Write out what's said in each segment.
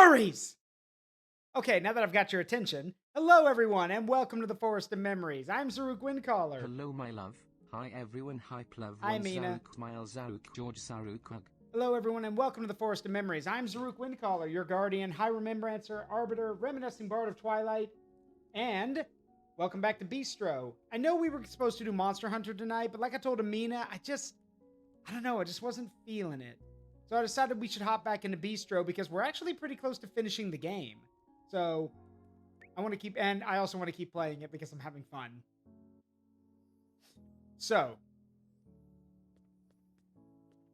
Memories! Okay, now that I've got your attention, hello everyone, and welcome to the Forest of Memories. I'm Zaruk Windcaller. Hello, my love. Hi, everyone. Hi, Plov. Hi, Mina. Zaruk, Miles, Zaruk, George, Zaruk. Hello everyone, and welcome to the Forest of Memories. I'm Zaruk Windcaller, your guardian, high remembrancer, arbiter, reminiscing bard of Twilight, and welcome back to Beastro. I know we were supposed to do Monster Hunter tonight, but like I told Amina, I don't know, I just wasn't feeling it. So I decided we should hop back into Beastro because we're actually pretty close to finishing the game. So I want to keep, and I also want to keep playing it because I'm having fun. So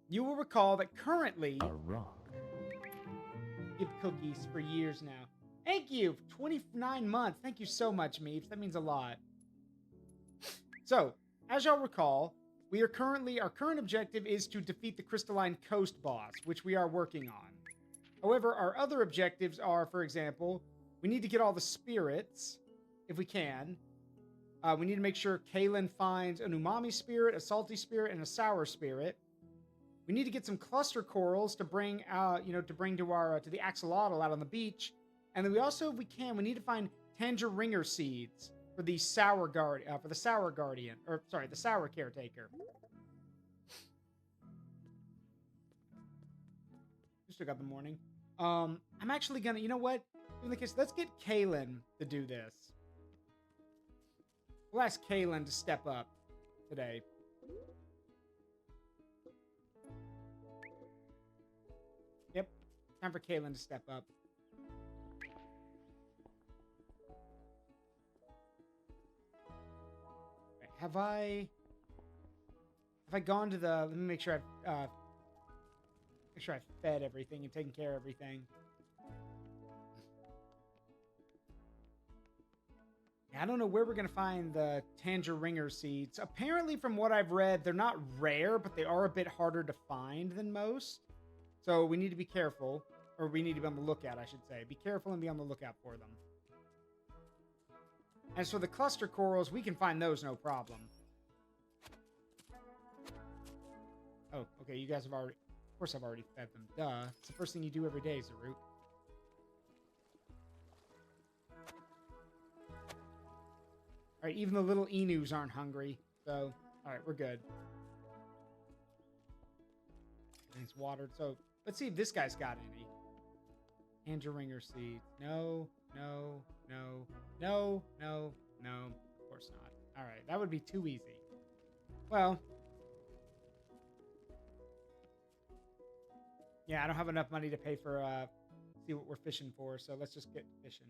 you will recall that currently A rock. give cookies for years now. Thank you. 29 months. Thank you so much, Meeps. That means a lot. So, as y'all recall, our current objective is to defeat the Crystalline Coast boss, which we are working on. However, our other objectives are, for example, we need to get all the spirits, if we can. We need to make sure Kaylin finds an umami spirit, a salty spirit, and a sour spirit. We need to get some cluster corals to bring out, to bring to the axolotl out on the beach. And then we also, if we can, we need to find Tangeringer seeds for the sour guardian, or sorry, the sour caretaker. We still got the morning. I'm actually gonna, you know what? In the case, let's get Kaylin to do this. We'll ask Kaylin to step up today. Yep, time for Kaylin to step up. Have I gone to the, let me make sure I've fed everything and taken care of everything. I don't know where we're going to find the Tangeringer seeds. Apparently, from what I've read, they're not rare, but they are a bit harder to find than most. So we need to be careful, or we need to be on the lookout, I should say. Be careful and be on the lookout for them. As for the cluster corals, we can find those no problem. Oh, okay, you guys have already... Of course I've already fed them. Duh. It's the first thing you do every day, Zaruk. Alright, even the little Enus aren't hungry. So, alright, we're good. Everything's watered. So, let's see if this guy's got any. Tangeringer seeds. No, no, no, no, no, no. Of course not. Alright, that would be too easy. Well. Yeah, I don't have enough money to pay for, see what we're fishing for, so let's just get fishing.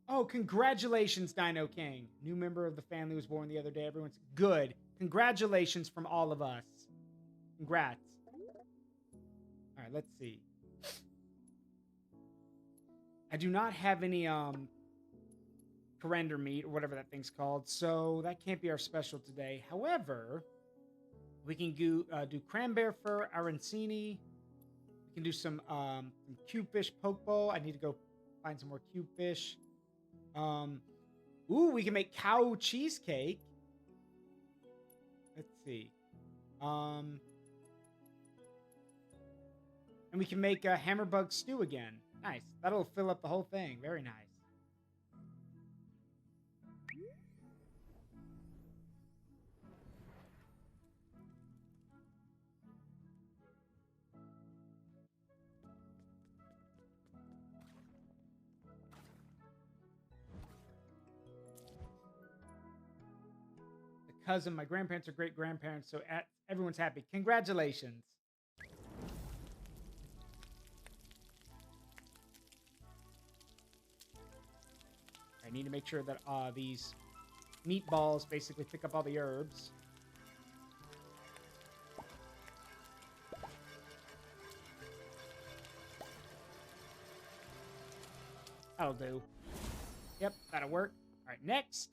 Oh, congratulations, Dino King. New member of the family was born the other day. Everyone's good. Congratulations from all of us. Congrats. All right, let's see. I do not have any corrender meat or whatever that thing's called, so that can't be our special today. However, we can do cranberry fur arancini. We can do some cube fish poke bowl. I need to go find some more cube fish. Ooh, we can make cow cheesecake. Let's see. And we can make a hammerbug stew again. Nice. That'll fill up the whole thing. Very nice. Cousin, my grandparents are great grandparents, so everyone's happy. Congratulations. I need to make sure that these meatballs basically pick up all the herbs. That'll do. Yep, that'll work. All right, next.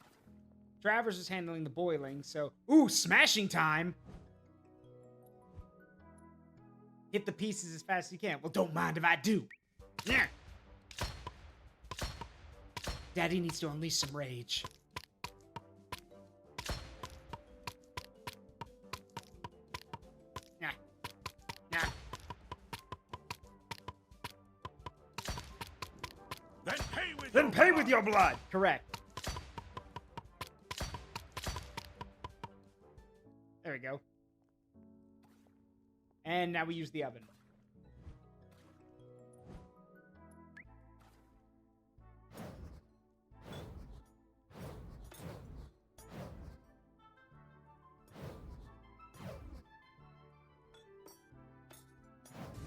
Travers is handling the boiling, so... Ooh, smashing time! Hit the pieces as fast as you can. Well, don't mind if I do. Yeah. Daddy needs to unleash some rage. Nah. Nah. Then pay with your blood. Correct. There we go. And now we use the oven.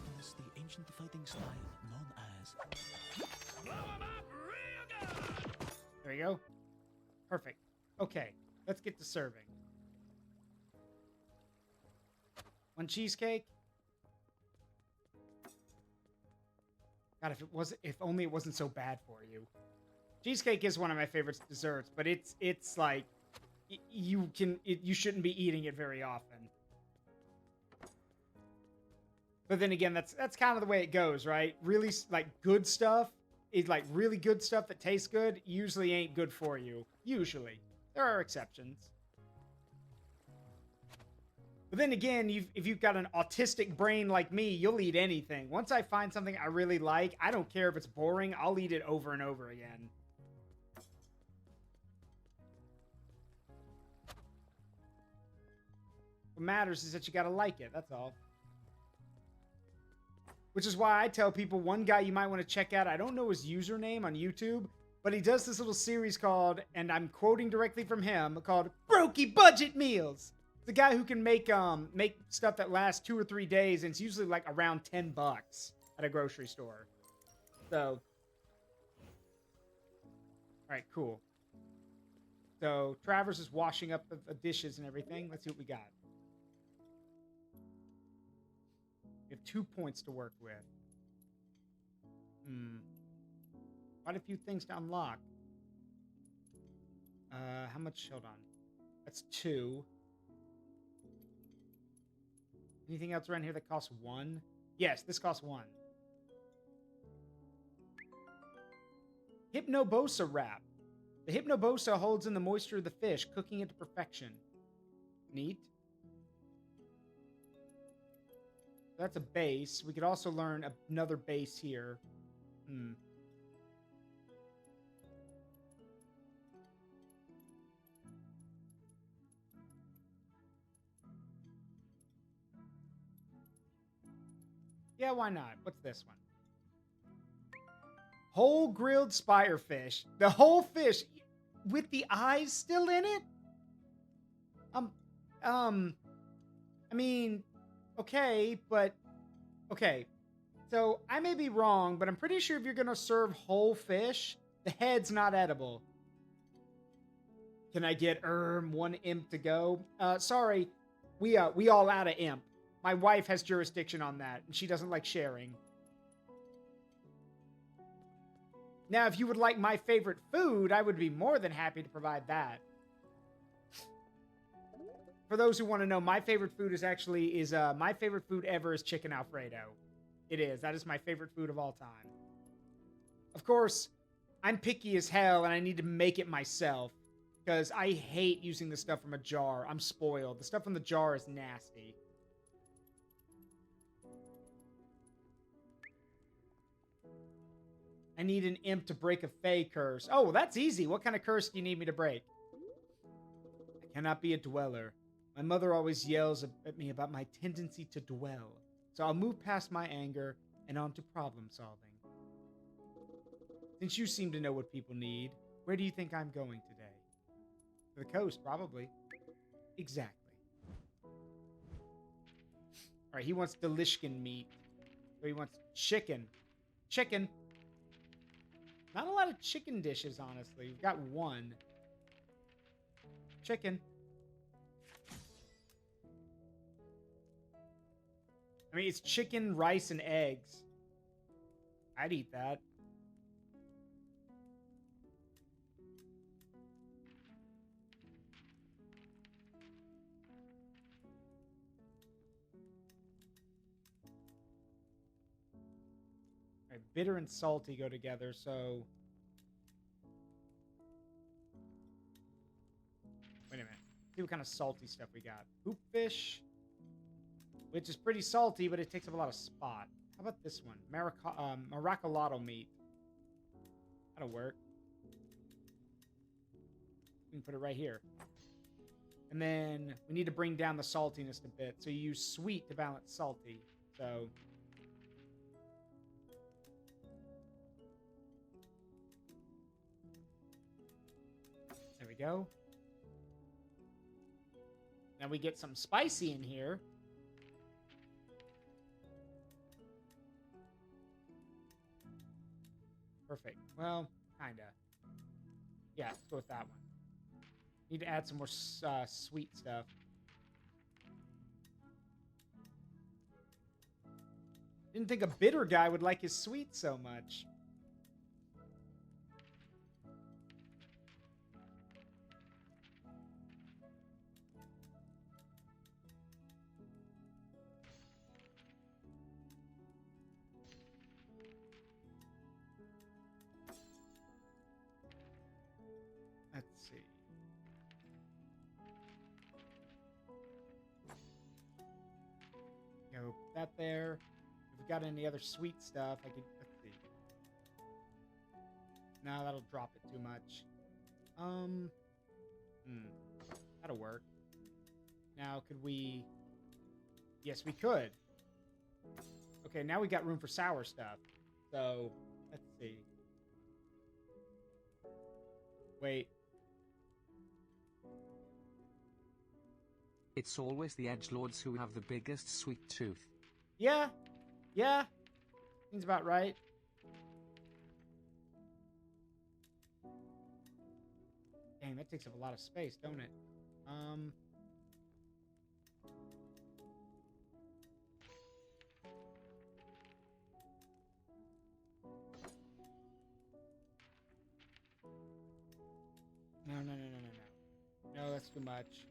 Witness the ancient fighting style known as... There you go. Perfect. Okay, let's get to serving. One cheesecake. God, if only it wasn't so bad for you. Cheesecake is one of my favorite desserts, but it's like you shouldn't be eating it very often. But then again, that's kind of the way it goes, right? Really, like, good stuff is like really good stuff that tastes good usually ain't good for you. Usually. There are exceptions. But then again, if you've got an autistic brain like me, you'll eat anything. Once I find something I really like, I don't care if it's boring, I'll eat it over and over again. What matters is that you gotta like it, that's all. Which is why I tell people, one guy you might want to check out, I don't know his username on YouTube, but he does this little series called, and I'm quoting directly from him, called Brokey Budget Meals. The guy who can make stuff that lasts 2 or 3 days, and it's usually like around $10 at a grocery store. So, alright, cool. So, Travers is washing up the dishes and everything. Let's see what we got. We have 2 points to work with. Quite a few things to unlock. How much? Hold on. That's 2. Anything else around here that costs 1? Yes, this costs 1. Hypnobosa wrap. The Hypnobosa holds in the moisture of the fish, cooking it to perfection. Neat. That's a base. We could also learn another base here. Yeah, why not? What's this one? Whole grilled spirefish. The whole fish with the eyes still in it? I mean, okay, but okay. So I may be wrong, but I'm pretty sure if you're gonna serve whole fish, the head's not edible. Can I get 1 imp to go? Sorry, we all out of imp. My wife has jurisdiction on that, and she doesn't like sharing. Now, if you would like my favorite food, I would be more than happy to provide that. For those who want to know, my favorite food is my favorite food ever is chicken Alfredo. It is. That is my favorite food of all time. Of course, I'm picky as hell, and I need to make it myself, because I hate using the stuff from a jar. I'm spoiled. The stuff from the jar is nasty. I need an imp to break a Fey curse. Oh, that's easy. What kind of curse do you need me to break? I cannot be a dweller. My mother always yells at me about my tendency to dwell. So I'll move past my anger and on to problem solving. Since you seem to know what people need, where do you think I'm going today? To the coast, probably. Exactly. Alright, he wants Delishkin meat. So he wants chicken. Chicken. Not a lot of chicken dishes, honestly. We've got 1. Chicken. I mean, it's chicken, rice, and eggs. I'd eat that. All right, bitter and salty go together, so... Wait a minute. See what kind of salty stuff we got. Hoopfish, which is pretty salty, but it takes up a lot of spot. How about this one? Maracalotto meat. That'll work. We can put it right here. And then we need to bring down the saltiness a bit. So you use sweet to balance salty. So there we go. Now we get some spicy in here. Perfect. Well, kinda. Yeah, let's go with that one. Need to add some more sweet stuff. Didn't think a bitter guy would like his sweet so much. Let's see. Go put that there. If we got any other sweet stuff, I could. Let's see. No, that'll drop it too much. That'll work. Now, could we? Yes, we could. Okay, now we got room for sour stuff. So, let's see. Wait. It's always the edgelords who have the biggest sweet tooth. Yeah. Yeah. Seems about right. Dang, that takes up a lot of space, don't it? No. No, that's too much.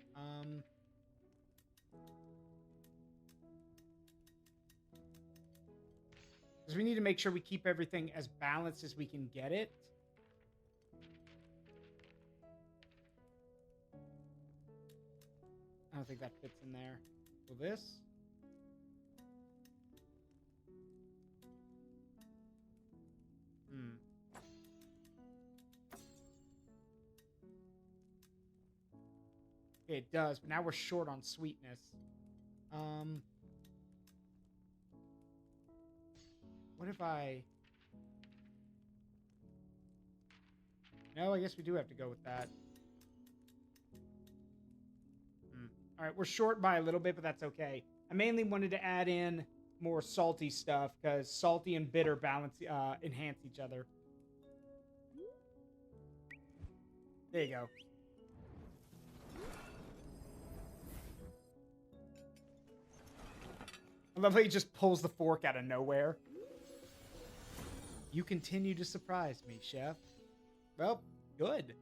Because we need to make sure we keep everything as balanced as we can get it. I don't think that fits in there. Will this? Okay, it does, but now we're short on sweetness. What if I... No, I guess we do have to go with that. All right, we're short by a little bit, but that's okay. I mainly wanted to add in more salty stuff because salty and bitter enhance each other. There you go. I love how he just pulls the fork out of nowhere. You continue to surprise me, Chef. Well, good.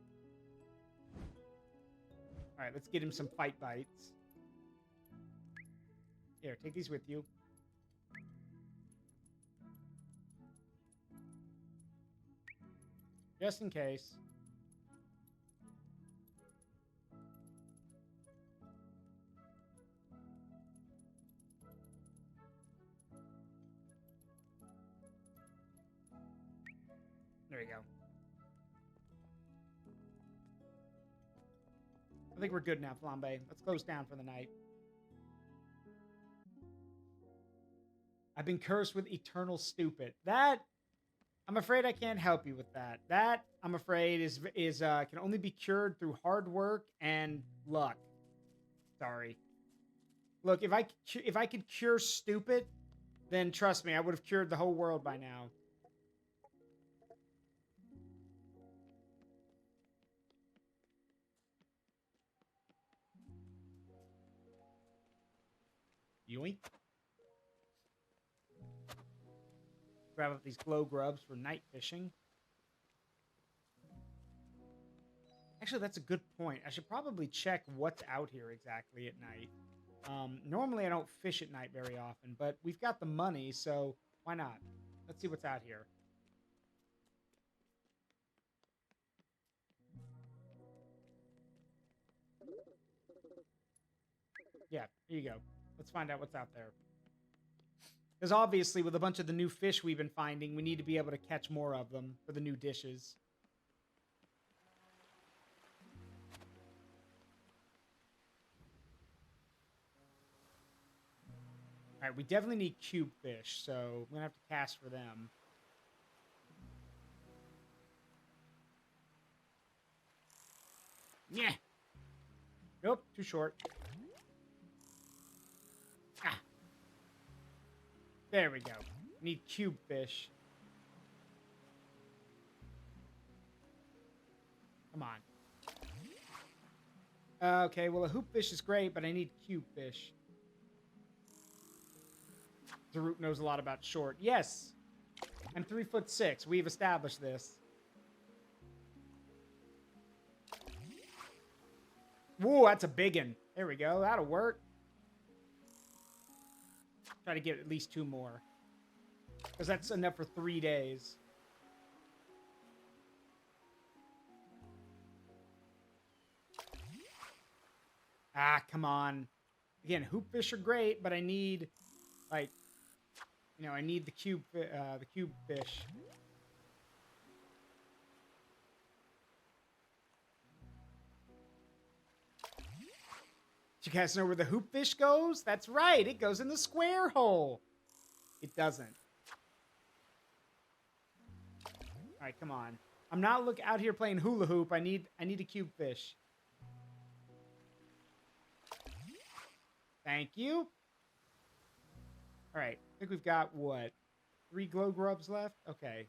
All right, let's get him some fight bites. Here, take these with you. Just in case. There you go. I think we're good now, Flambe. Let's close down for the night. I've been cursed with eternal stupid. That, I'm afraid I can't help you with that. That, I'm afraid, is can only be cured through hard work and luck. Sorry. Look, if I could cure stupid, then trust me, I would have cured the whole world by now. Yoink. Grab up these glow grubs for night fishing. Actually, that's a good point. I should probably check what's out here exactly at night. Normally, I don't fish at night very often, but we've got the money, so why not? Let's see what's out here. Yeah, here you go. Let's find out what's out there. Because obviously, with a bunch of the new fish we've been finding, we need to be able to catch more of them for the new dishes. All right, we definitely need cube fish, so I'm going to have to cast for them. Yeah. Nope, too short. Ah. There we go. Need cube fish. Come on. Okay, well, a hoop fish is great, but I need cube fish. Zarut knows a lot about short. Yes! I'm 3'6". We've established this. Whoa, that's a big one. There we go. That'll work. Try to get at least 2 more. Because that's enough for 3 days. Ah, come on. Again, hoop fish are great, but I need, like, you know, I need the cube fish. Do you guys know where the hoop fish goes? That's right. It goes in the square hole. It doesn't. All right, come on. I'm not out here playing hula hoop. I need a cube fish. Thank you. All right. I think we've got, what, 3 glow grubs left? Okay.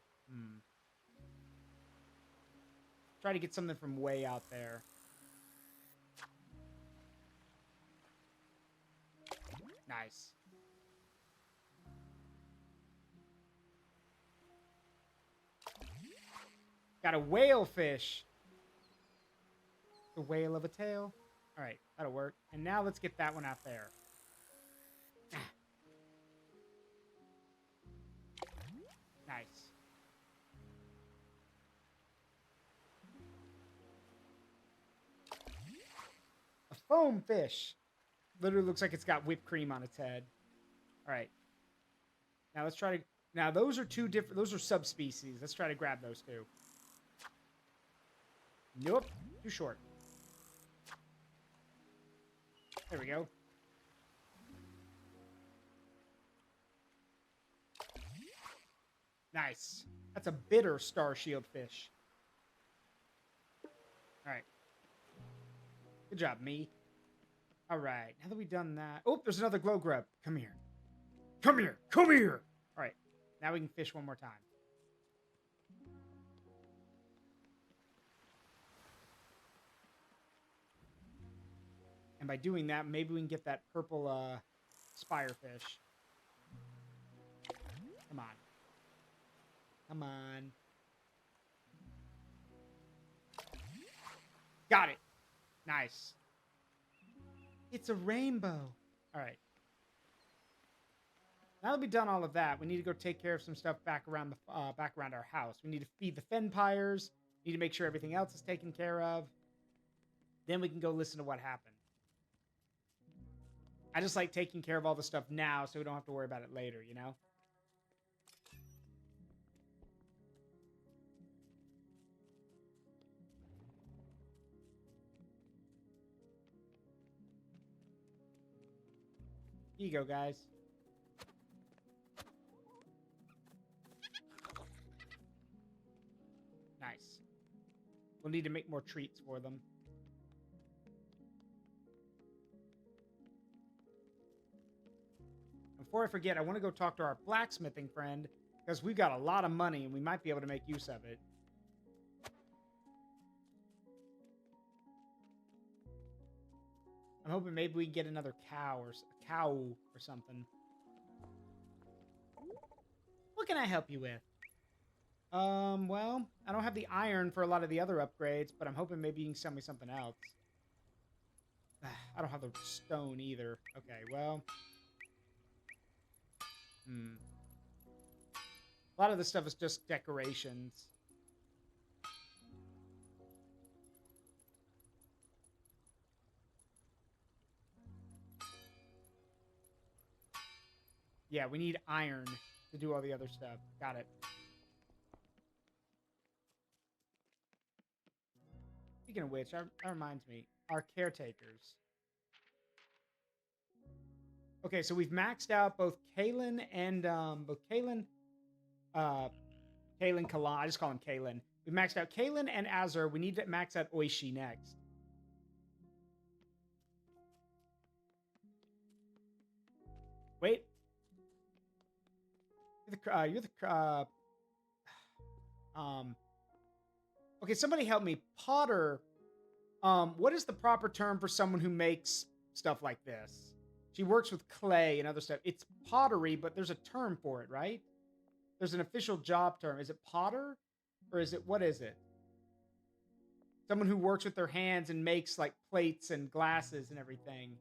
Try to get something from way out there. Nice. Got a whale fish. The whale of a tail. All right, that'll work. And now let's get that one out there. Nice. A foam fish. Literally looks like it's got whipped cream on its head. All right. Now let's try to... Now those are 2 different... Those are subspecies. Let's try to grab those 2. Nope. Too short. There we go. Nice. That's a bitter star shield fish. All right. Good job, me. All right. Now that we've done that... Oh, there's another glow grub. Come here. Come here. Come here. All right. Now we can fish one more time. And by doing that, maybe we can get that purple spire fish. Come on. Come on. Got it. Nice. It's a rainbow. All right. Now that we've done all of that, we need to go take care of some stuff back around our house. We need to feed the Fenpires. Need to make sure everything else is taken care of. Then we can go listen to what happened. I just like taking care of all the stuff now so we don't have to worry about it later, you know? Here you go, guys. Nice. We'll need to make more treats for them. Before I forget, I want to go talk to our blacksmithing friend, because we've got a lot of money and we might be able to make use of it. I'm hoping maybe we can get another cow or something. What can I help you with? Well, I don't have the iron for a lot of the other upgrades, but I'm hoping maybe you can sell me something else. I don't have the stone either. Okay, well... A lot of this stuff is just decorations. Yeah, we need iron to do all the other stuff. Got it. Speaking of which, that reminds me. Our caretakers. Okay, so we've maxed out both Kalen and Kalan, Kalan. I just call him Kalen. We've maxed out Kalen and Azur. We need to max out Oishi next. Wait. You're the okay, somebody help me. Potter. What is the proper term for someone who makes stuff like this? She works with clay and other stuff. It's pottery, but there's a term for it, right? There's an official job term. Is it potter? Or is it, what is it? Someone who works with their hands and makes like plates and glasses and everything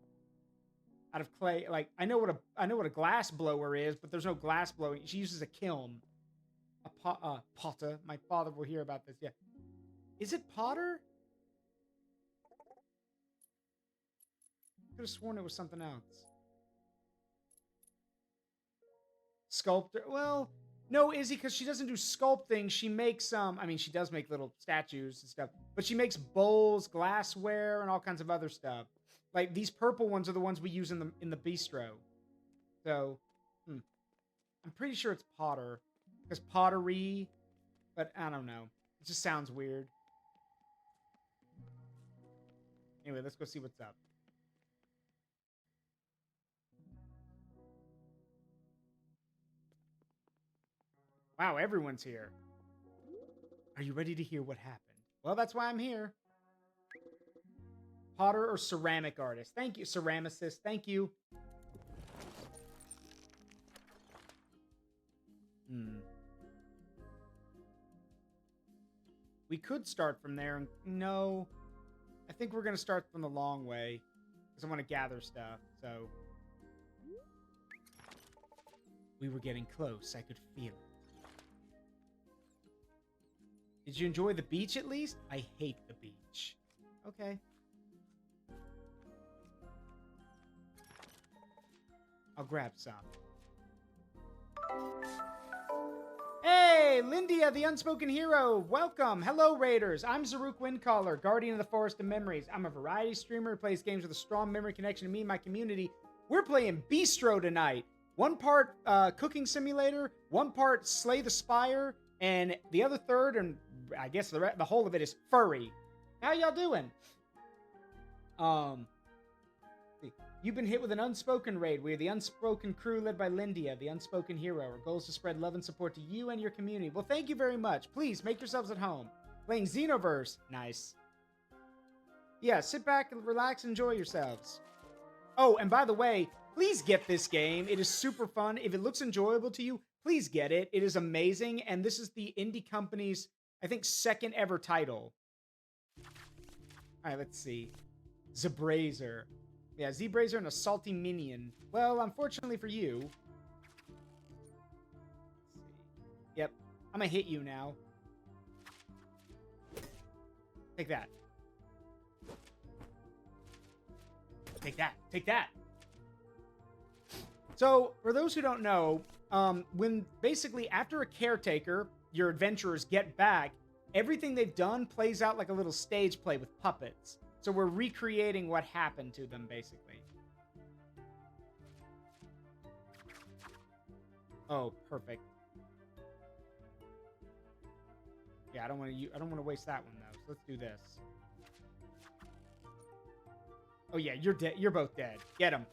out of clay. Like I know what a glass blower is, but there's no glass blowing. She uses a kiln. A potter. My father will hear about this. Yeah. Is it potter? Could have sworn it was something else. Sculptor. Well, no, Izzy, because she doesn't do sculpting. She makes I mean, she does make little statues and stuff, but she makes bowls, glassware, and all kinds of other stuff. Like these purple ones are the ones we use in the bistro. So, I'm pretty sure it's Potter, because pottery, but I don't know. It just sounds weird. Anyway, let's go see what's up. Wow, everyone's here. Are you ready to hear what happened? Well, that's why I'm here. Potter or ceramic artist? Thank you, ceramicist. Thank you. We could start from there. And no, I think we're going to start from the long way because I want to gather stuff. So we were getting close. I could feel it. Did you enjoy the beach at least? I hate the beach. Okay. I'll grab some. Hey, Lindia, the unspoken hero. Welcome. Hello, Raiders. I'm Zaruk Windcaller, guardian of the Forest of Memories. I'm a variety streamer who plays games with a strong memory connection to me and my community. We're playing Beastro tonight. One part cooking simulator, one part Slay the Spire, and the other third, and I guess the whole of it is furry. How y'all doing? You've been hit with an unspoken raid. We are the unspoken crew led by Lindia, the unspoken hero. Our goal is to spread love and support to you and your community. Well, thank you very much. Please make yourselves at home. Playing Xenoverse. Nice. Yeah, sit back and relax and enjoy yourselves. Oh, and by the way, please get this game. It is super fun. If it looks enjoyable to you, please get it. It is amazing. And this is the indie company's, I think, second ever title. All right, let's see. Zabrazer. Yeah, Z-Brazer and a salty minion. Well, unfortunately for you. Let's see. Yep, I'm gonna hit you now. Take that. Take that. Take that. So, for those who don't know, when basically after a caretaker, your adventurers get back, everything they've done plays out like a little stage play with puppets. So we're recreating what happened to them, basically. Oh, perfect. Yeah, I don't want to waste that one though. So let's do this. Oh yeah, you're dead. You're both dead. Get them.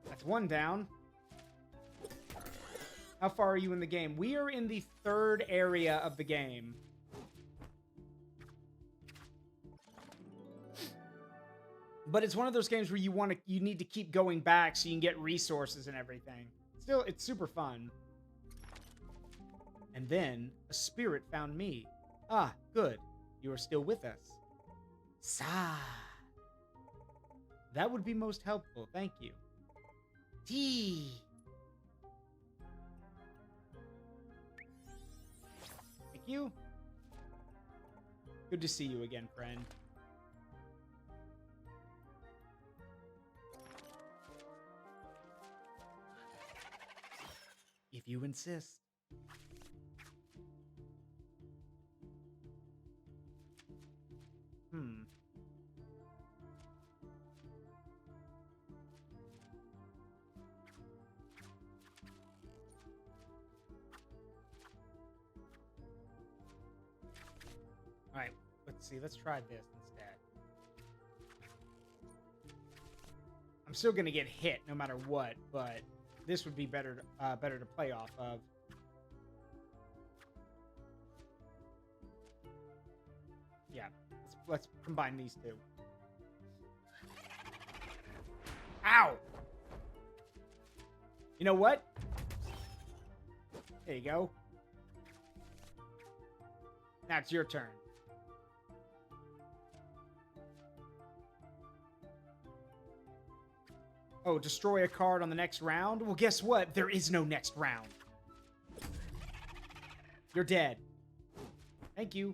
That's one down. How far are you in the game? We are in the third area of the game. But it's one of those games where you need to keep going back so you can get resources and everything. Still, it's super fun. And then a spirit found me. Ah, good. You are still with us. Sigh. That would be most helpful. Thank you. Tea. You. Good to see you again, friend. If you insist. Alright, let's see. Let's try this instead. I'm still going to get hit no matter what, but this would be better to play off of. Yeah, let's combine these two. Ow! You know what? There you go. Now it's your turn. Oh, destroy a card on the next round? Well, guess what? There is no next round. You're dead. Thank you.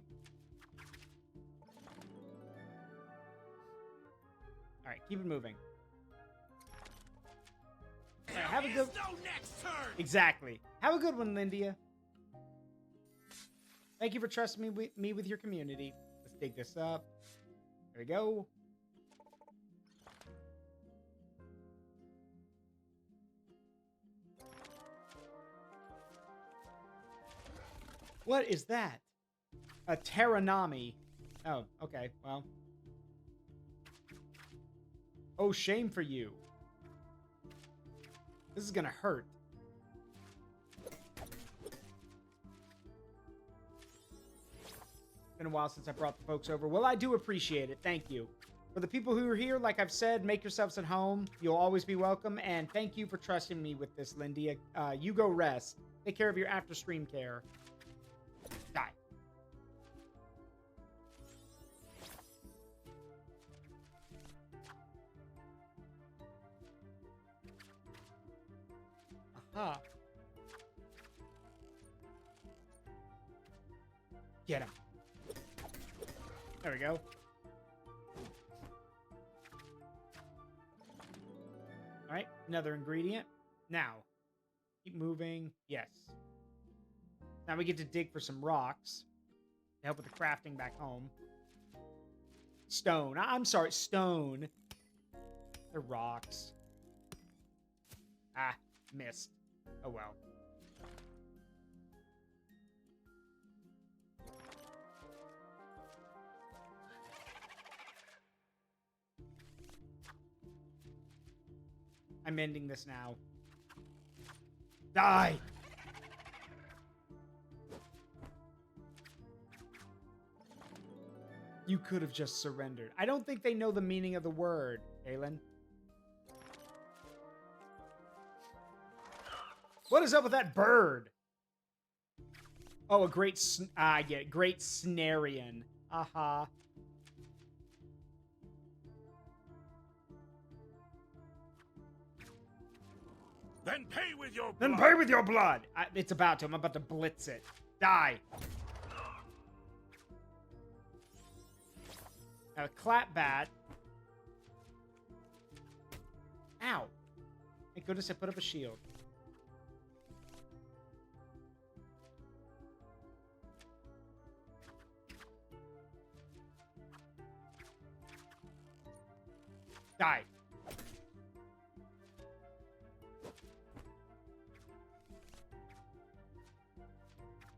All right, keep it moving. All right, have a good... No next turn! Exactly. Have a good one, Lindia. Thank you for trusting me with your community. Let's dig this up. There we go. What is that? A Terranami. Oh, okay, well. Oh, shame for you. This is gonna hurt. Been a while since I brought the folks over. Well, I do appreciate it. Thank you. For the people who are here, like I've said, make yourselves at home. You'll always be welcome. And thank you for trusting me with this, Lindia. You go rest. Take care of your after-stream care. Die. Aha. Get him. There we go. All right, another ingredient. Now, keep moving. Yes. Now we get to dig for some rocks to help with the crafting back home. Stone. I'm sorry, stone. They're rocks. Ah, missed. Oh well. I'm ending this now. Die! You could have just surrendered. I don't think they know the meaning of the word, Galen. What is up with that bird? Oh, a great... I get it. Great Snarian. Aha. Then pay with your blood. Then pay with your blood. It's about to. I'm about to blitz it. Die. A clap bat. Ow. Thank goodness I put up a shield. Die.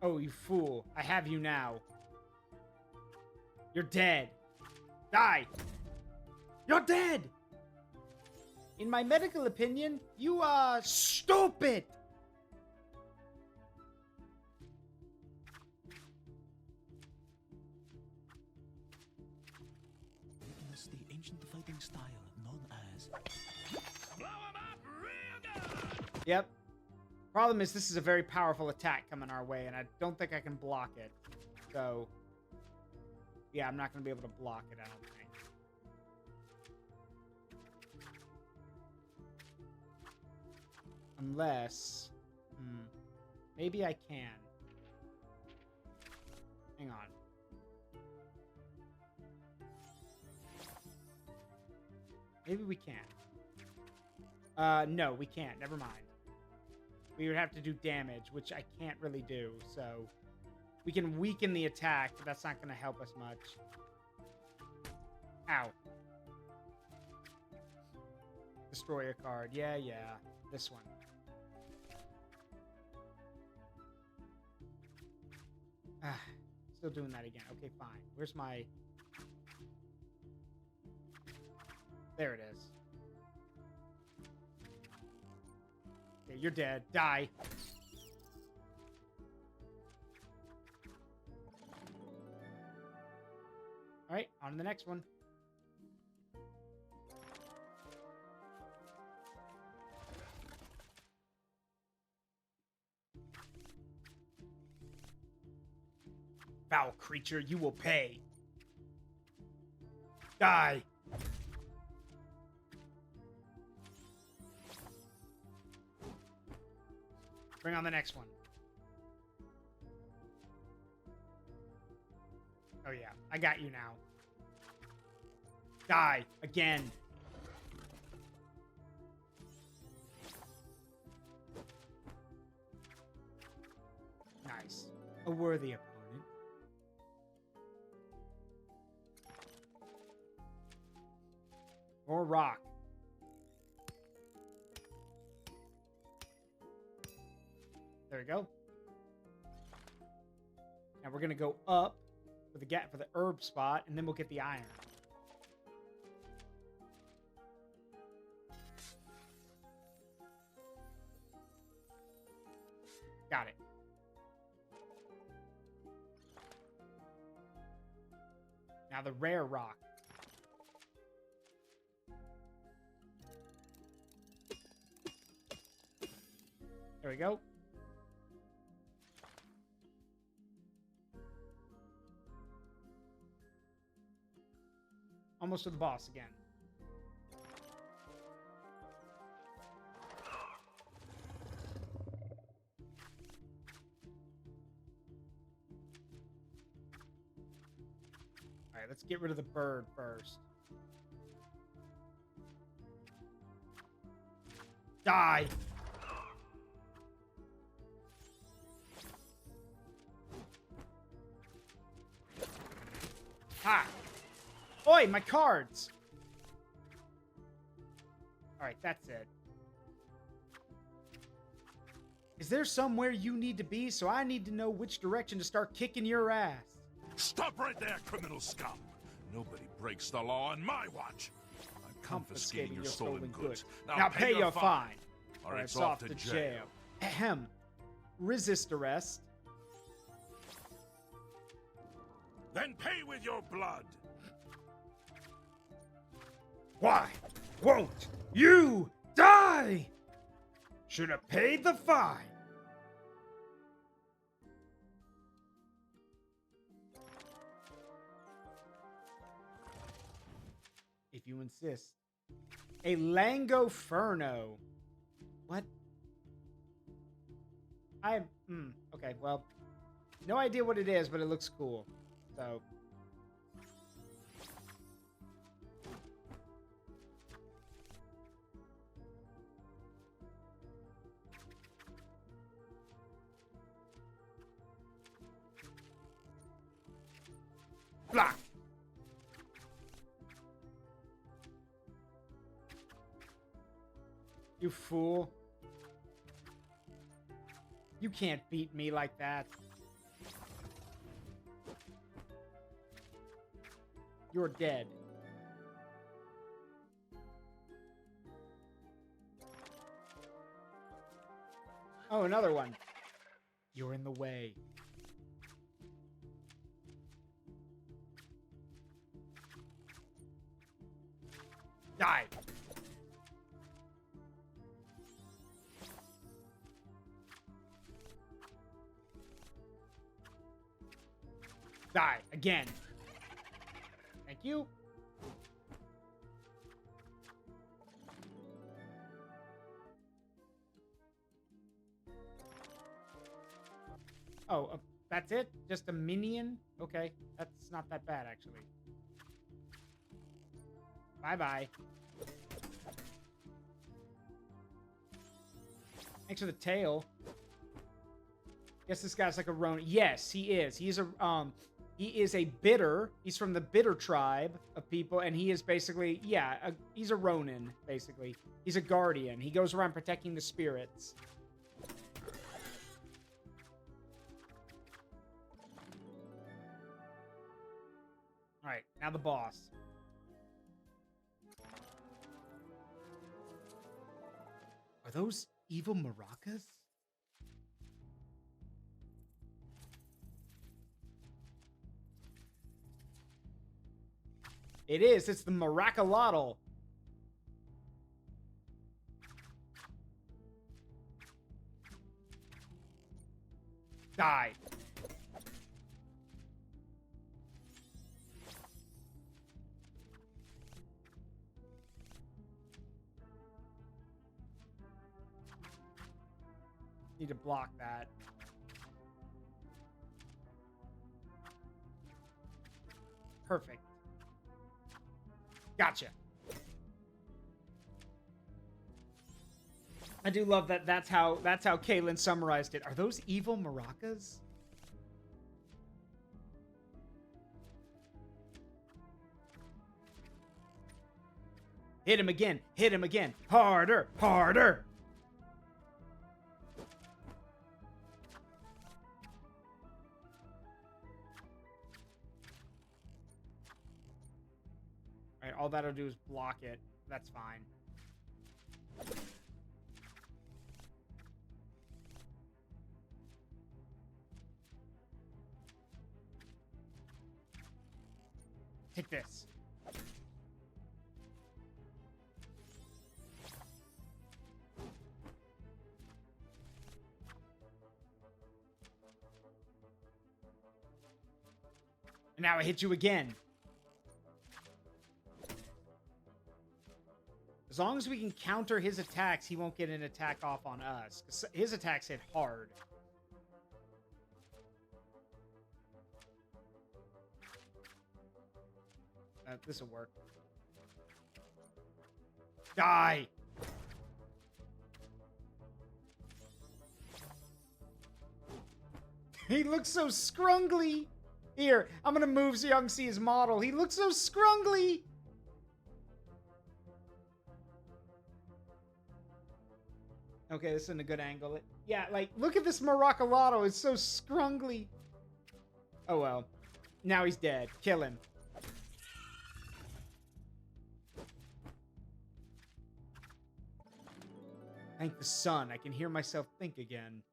Oh, you fool. I have you now. You're dead. Die. You're dead. In my medical opinion, you are stupid. Witness the ancient fighting style known as... Blow 'em up real good! Yep. Problem is, this is a very powerful attack coming our way, and I don't think I can block it. So, yeah, I'm not going to be able to block it, I don't think. Unless... maybe I can. Hang on. Maybe we can. No, we can't. Never mind. we would have to do damage, which I can't really do. So we can weaken the attack, but that's not going to help us much. Ow. Destroy a card. Yeah. This one. Ah, still doing that again. Okay, fine. Where's my... There it is. Okay, you're dead. Die. All right, on to the next one. Foul creature, you will pay. Die. Bring on the next one. Oh yeah, I got you now. Die again. Nice. A worthy opponent. Or rock. There we go. Now we're gonna go up for the gap for the herb spot, and then we'll get the iron. Got it. Now the rare rock. There we go. Almost to the boss again. All right, let's get rid of the bird first. Die! Ha! Oi, my cards! Alright, that's it. Is there somewhere you need to be, so I need to know which direction to start kicking your ass? Stop right there, criminal scum! Nobody breaks the law on my watch. I'm confiscating your stolen goods. Now pay your fine. Or it's off to jail. Ahem. Resist arrest. Then pay with your blood. Why won't you die? Should have paid the fine. If you insist. A Langoferno. What? Okay, well, no idea what it is, but it looks cool. So... block. You fool. You can't beat me like that. You're dead. Oh, another one. You're in the way. Die. Die again. Thank you. Oh, that's it? Just a minion? Okay, that's not that bad, actually. Bye-bye. Thanks for the tail. Guess this guy's like a Ronin. Yes, he is. He is a bitter. He's from the bitter tribe of people, and he is basically, yeah, he's a Ronin, basically. He's a guardian. He goes around protecting the spirits. All right, now the boss. Are those evil maracas? It is. It's the Maracolotl. Die. Need to block that. Perfect. Gotcha. I do love that. That's how Kaylin summarized it. Are those evil maracas? Hit him again. Hit him again. Harder. Harder. All right, all that'll do is block it. That's fine. Take this. And now I hit you again. As long as we can counter his attacks, he won't get an attack off on us. 'Cause his attacks hit hard. This'll work. Die! He looks so scrungly! Here, I'm gonna move so y'all can see his model. He looks so scrungly! Okay, this isn't a good angle. Yeah, like, look at this Maracolotl. It's so scrungly. Oh, well. Now he's dead. Kill him. Thank the sun. I can hear myself think again.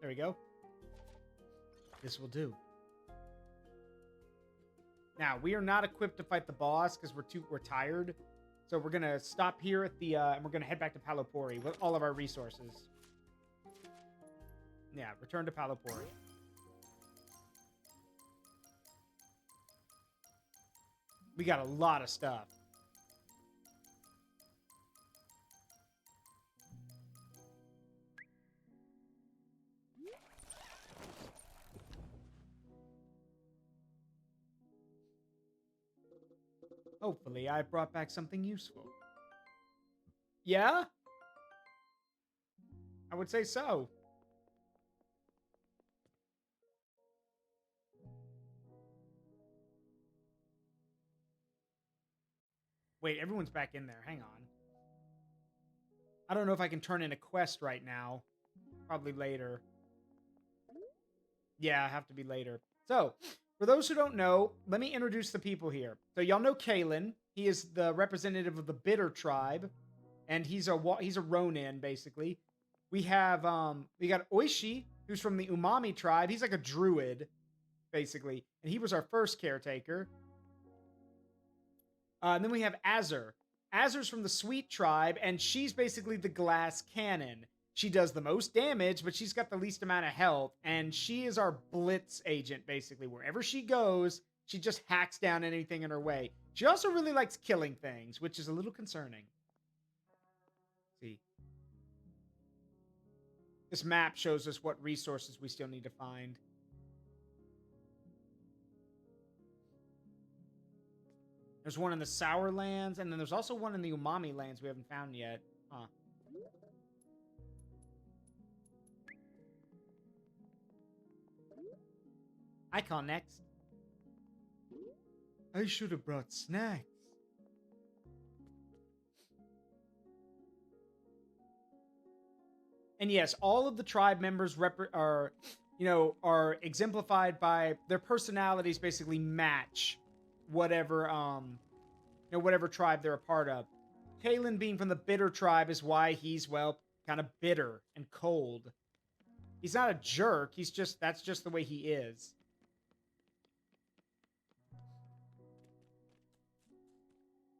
There we go. This will do. Now, we are not equipped to fight the boss because we're tired. So we're gonna stop here at the and we're gonna head back to Palopori with all of our resources. Yeah, return to Palopori. We got a lot of stuff. Hopefully, I brought back something useful. Yeah? I would say so. Wait, everyone's back in there. Hang on. I don't know if I can turn in a quest right now. Probably later. Yeah, I have to be later. So, for those who don't know, let me introduce the people here. So, y'all know Kalen. He is the representative of the Bitter tribe. And he's a Ronin, basically. We have, we got Oishi, who's from the Umami tribe. He's like a druid, basically. And he was our first caretaker. And then we have Azur. Azur's from the Sweet tribe, and she's basically the glass cannon. She does the most damage, but she's got the least amount of health, and she is our blitz agent, basically. Wherever she goes, she just hacks down anything in her way. She also really likes killing things, which is a little concerning. Let's see. This map shows us what resources we still need to find. There's one in the Sour Lands, and then there's also one in the Umami Lands we haven't found yet. Huh. Icon next. I should have brought snacks. And yes, all of the tribe members are exemplified by their personalities. Basically, match whatever whatever tribe they're a part of. Kalen, being from the Bitter tribe, is why he's, well, kind of bitter and cold. He's not a jerk. That's just the way he is.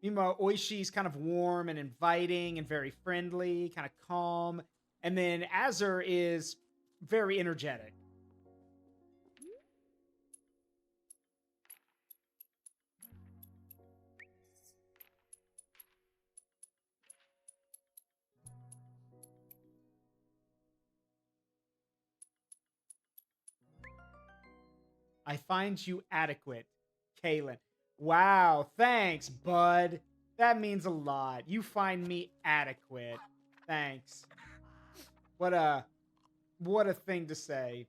Meanwhile, Oishi's kind of warm and inviting and very friendly, kind of calm. And then Azur is very energetic. I find you adequate, Kalen. Wow, thanks, bud. That means a lot. You find me adequate. Thanks. What a thing to say.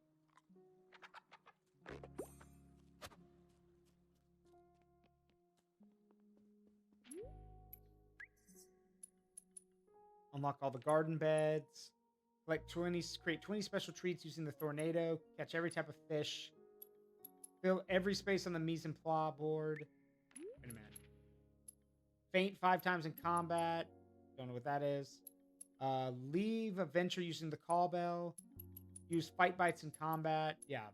Unlock all the garden beds. Create 20 special treats using the tornado. Catch every type of fish. Fill every space on the mise en place board. Wait a minute. Faint 5 times in combat. Don't know what that is. Leave a venture using the call bell. Use fight bites in combat. Yeah.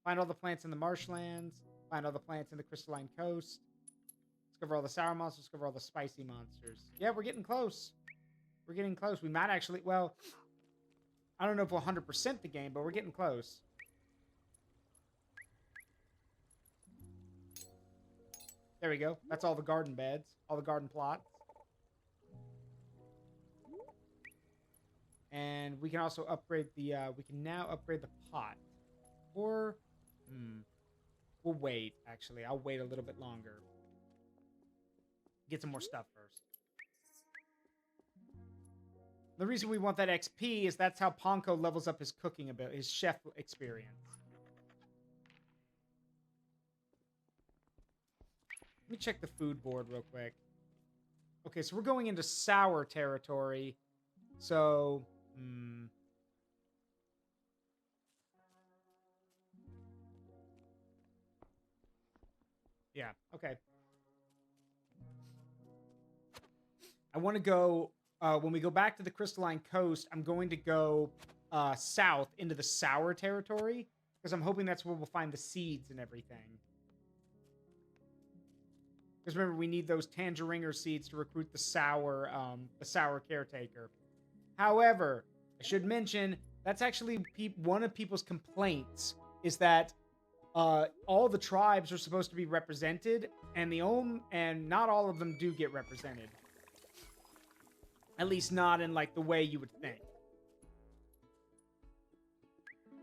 Find all the plants in the marshlands. Find all the plants in the crystalline coast. Discover all the sour monsters. Discover all the spicy monsters. Yeah, we're getting close. We're getting close. We might actually, well, I don't know if we'll 100% the game, but we're getting close. There we go. That's all the garden beds. All the garden plots. And we can also upgrade the, we can now upgrade the pot. Or, we'll wait, actually. I'll wait a little bit longer. Get some more stuff first. The reason we want that XP is that's how Ponko levels up his cooking ability, his chef experience. Let me check the food board real quick. Okay, so we're going into sour territory. So, yeah, okay. I want to go, when we go back to the Crystalline Coast, I'm going to go south into the sour territory, because I'm hoping that's where we'll find the seeds and everything. Because remember, we need those Tangeringer seeds to recruit the sour caretaker. However, I should mention, that's actually one of people's complaints, is that all the tribes are supposed to be represented, and not all of them do get represented. At least not in, like, the way you would think.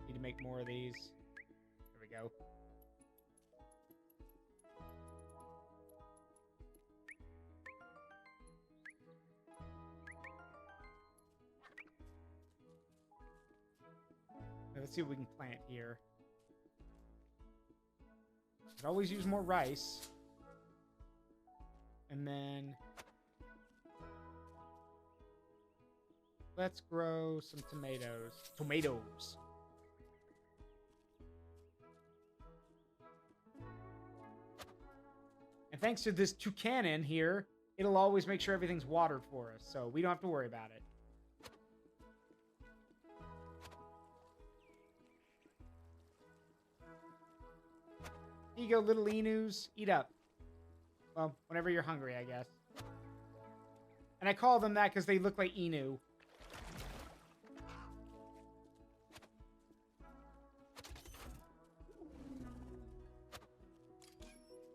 Need to make more of these. There we go. Let's see what we can plant here. Could always use more rice. And then let's grow some tomatoes. Tomatoes. And thanks to this toucan here, it'll always make sure everything's watered for us, so we don't have to worry about it. Here you go, little Enus. Eat up. Well, whenever you're hungry, I guess. And I call them that because they look like Enu.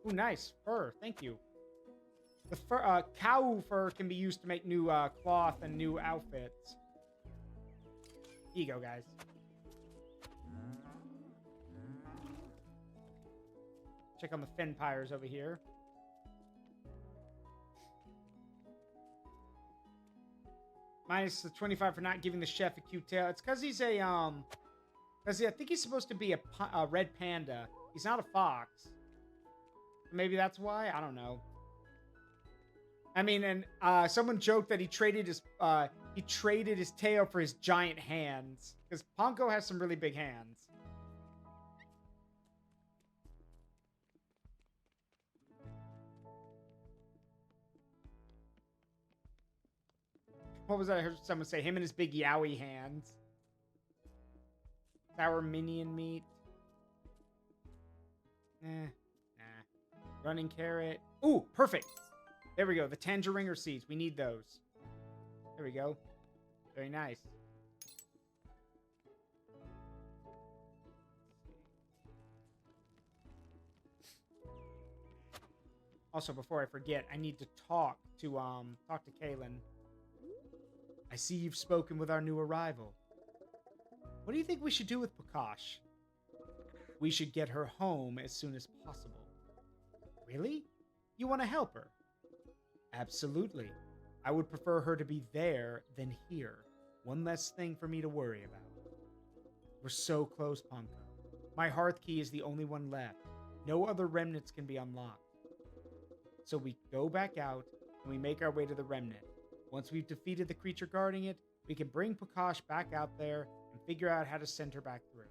Ooh, nice. Fur. Thank you. The fur, cow fur can be used to make new cloth and new outfits. Here you go, guys. Check on the Fenpires over here. Minus the 25 for not giving the chef a cute tail. It's because he's a, I think he's supposed to be a red panda. He's not a fox. Maybe that's why? I don't know. I mean, and someone joked that he traded his tail for his giant hands. Because Ponko has some really big hands. What was that? I heard someone say him and his big yowie hands. Sour minion meat. Nah. Running carrot. Ooh, perfect. There we go. The tangerine seeds. We need those. There we go. Very nice. Also, before I forget, I need to talk to Kaylin. I see you've spoken with our new arrival. What do you think we should do with Prakash? We should get her home as soon as possible. Really? You want to help her? Absolutely. I would prefer her to be there than here. One less thing for me to worry about. We're so close, Ponko. My hearth key is the only one left. No other remnants can be unlocked. So we go back out and we make our way to the remnant. Once we've defeated the creature guarding it, we can bring Prakash back out there and figure out how to send her back through.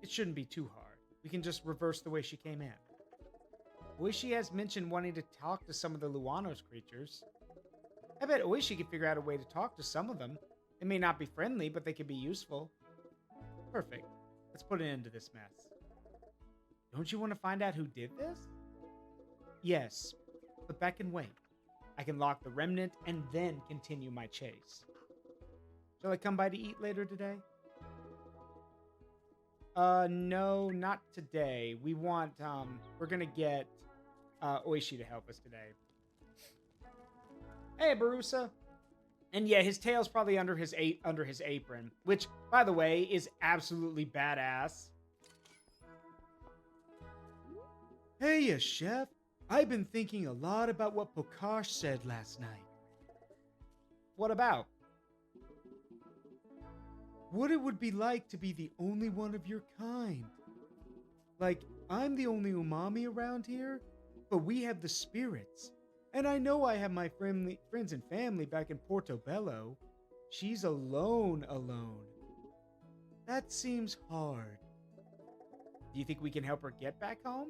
It shouldn't be too hard. We can just reverse the way she came in. Oishi has mentioned wanting to talk to some of the Luanos creatures. I bet Oishi could figure out a way to talk to some of them. They may not be friendly, but they could be useful. Perfect. Let's put an end to this mess. Don't you want to find out who did this? Yes, but back and wait. I can lock the remnant and then continue my chase. Shall I come by to eat later today? No, not today. We want, we're gonna get, Oishi to help us today. Hey, Barusa. And yeah, his tail's probably under his apron, which, by the way, is absolutely badass. Hey, chef. I've been thinking a lot about what Prakash said last night. What about? What it would be like to be the only one of your kind. Like, I'm the only umami around here, but we have the spirits. And I know I have my friends and family back in Portobello. She's alone. That seems hard. Do you think we can help her get back home?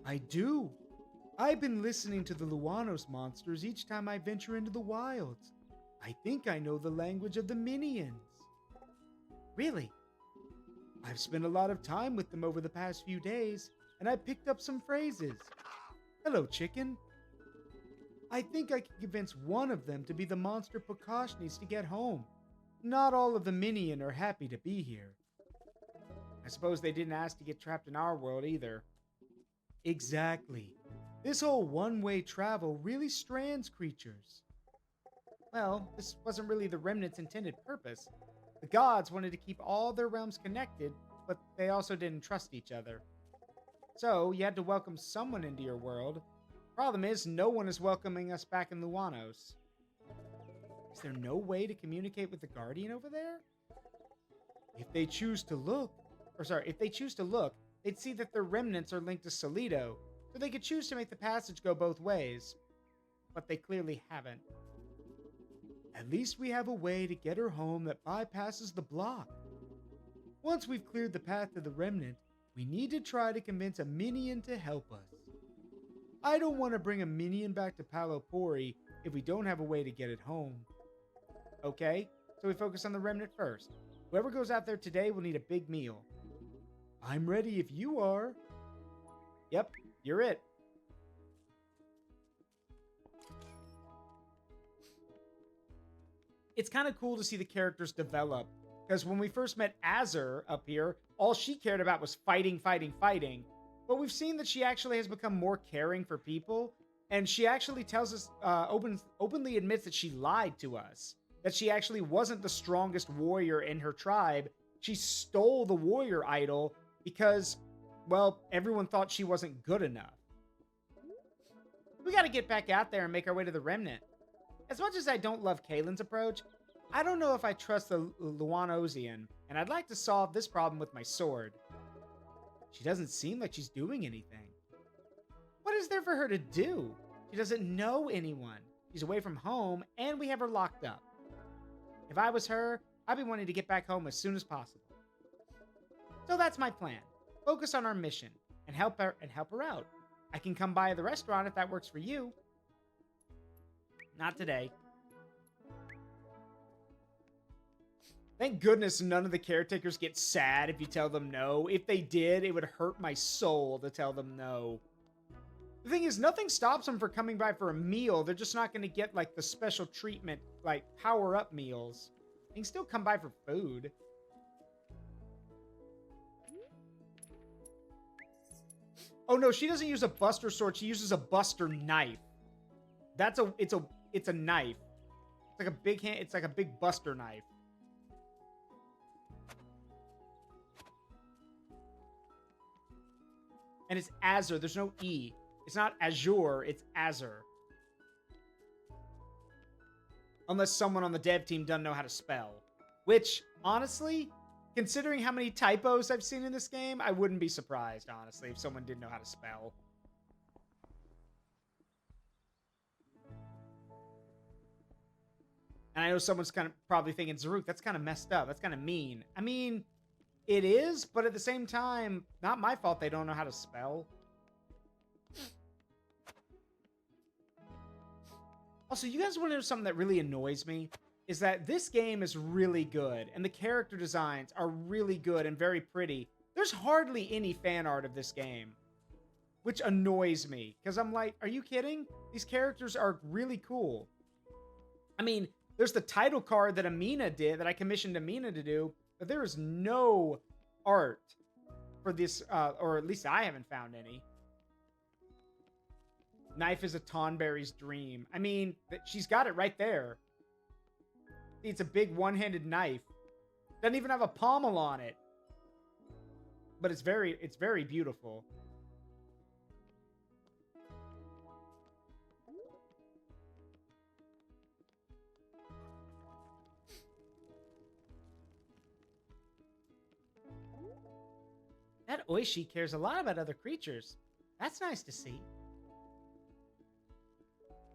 I do. I've been listening to the Luanos monsters each time I venture into the wilds. I think I know the language of the minions. Really? I've spent a lot of time with them over the past few days, and I picked up some phrases. Hello, chicken. I think I can convince one of them to be the monster Prakash needs to get home. Not all of the minion are happy to be here. I suppose they didn't ask to get trapped in our world either. Exactly. This whole one-way travel really strands creatures. Well, this wasn't really the Remnant's intended purpose. The gods wanted to keep all their realms connected, but they also didn't trust each other. So, you had to welcome someone into your world. Problem is, no one is welcoming us back in Luanos. Is there no way to communicate with the Guardian over there? If they choose to look, they'd see that their remnants are linked to Solido, so they could choose to make the passage go both ways. But they clearly haven't. At least we have a way to get her home that bypasses the block. Once we've cleared the path to the remnant, we need to try to convince a minion to help us. I don't want to bring a minion back to Palo Pori if we don't have a way to get it home. Okay, so we focus on the remnant first. Whoever goes out there today will need a big meal. I'm ready if you are. Yep, you're it. It's kind of cool to see the characters develop, because when we first met Azur up here, all she cared about was fighting. But we've seen that she actually has become more caring for people, and she actually tells us, openly admits that she lied to us. that she actually wasn't the strongest warrior in her tribe. She stole the warrior idol because, well, everyone thought she wasn't good enough. We gotta get back out there and make our way to the remnant. As much as I don't love Kaylin's approach, I don't know if I trust the Luanosian, and I'd like to solve this problem with my sword. She doesn't seem like she's doing anything. What is there for her to do? She doesn't know anyone. She's away from home, and we have her locked up. If I was her, I'd be wanting to get back home as soon as possible. So that's my plan. Focus on our mission and help her out. I can come by the restaurant if that works for you. Not today. Thank goodness none of the caretakers get sad if you tell them no. If they did, it would hurt my soul to tell them no. The thing is, nothing stops them from coming by for a meal. They're just not going to get, like, the special treatment, like, power-up meals. They can still come by for food. Oh, no, she doesn't use a buster sword. She uses a buster knife. It's a knife. It's like a big hand. It's like a big buster knife. And it's Azure. There's no E. It's not Azure. It's Azure. Unless someone on the dev team doesn't know how to spell. Which, honestly, considering how many typos I've seen in this game, I wouldn't be surprised, honestly, if someone didn't know how to spell. And I know someone's kind of probably thinking, Zaruk, that's kind of messed up. That's kind of mean. I mean, it is, but at the same time, not my fault they don't know how to spell. Also, you guys want to know something that really annoys me? Is that this game is really good, and the character designs are really good and very pretty. There's hardly any fan art of this game, which annoys me, because I'm like, are you kidding? These characters are really cool. I mean, there's the title card that Amina did, that I commissioned Amina to do, but there is no art for this, or at least I haven't found any. Knife is a Tonberry's dream. I mean, she's got it right there. It's a big one-handed knife. Doesn't even have a pommel on it. But it's very beautiful. That Oishi cares a lot about other creatures. That's nice to see.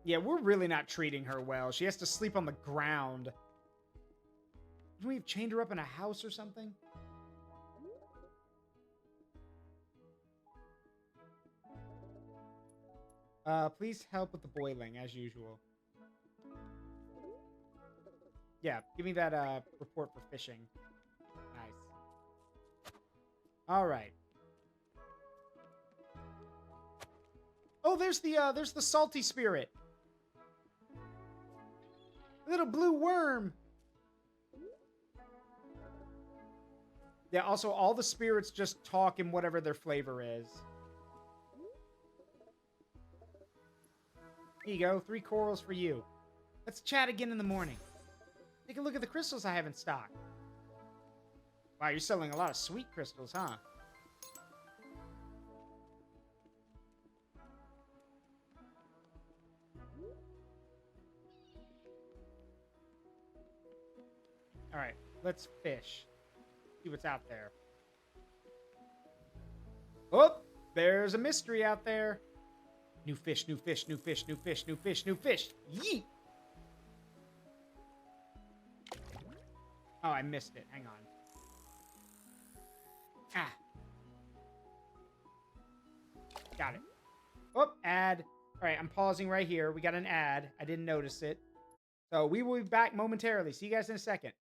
Yeah, we're really not treating her well. She has to sleep on the ground. Couldn't we have chained her up in a house or something? Please help with the boiling, as usual. Yeah, give me that, report for fishing. Nice. Alright. Oh, there's the salty spirit. Little blue worm. Yeah, also, all the spirits just talk in whatever their flavor is. Here you go, 3 corals for you. Let's chat again in the morning. Take a look at the crystals I have in stock. Wow, you're selling a lot of sweet crystals, huh? Alright, let's fish. See what's out there. Oh, there's a mystery out there. New fish, new fish, new fish, new fish, new fish, new fish. Yeet! Oh, I missed it. Hang on. Ah. Got it. Oh, ad. All right, I'm pausing right here. We got an ad. I didn't notice it. So we will be back momentarily. See you guys in a second.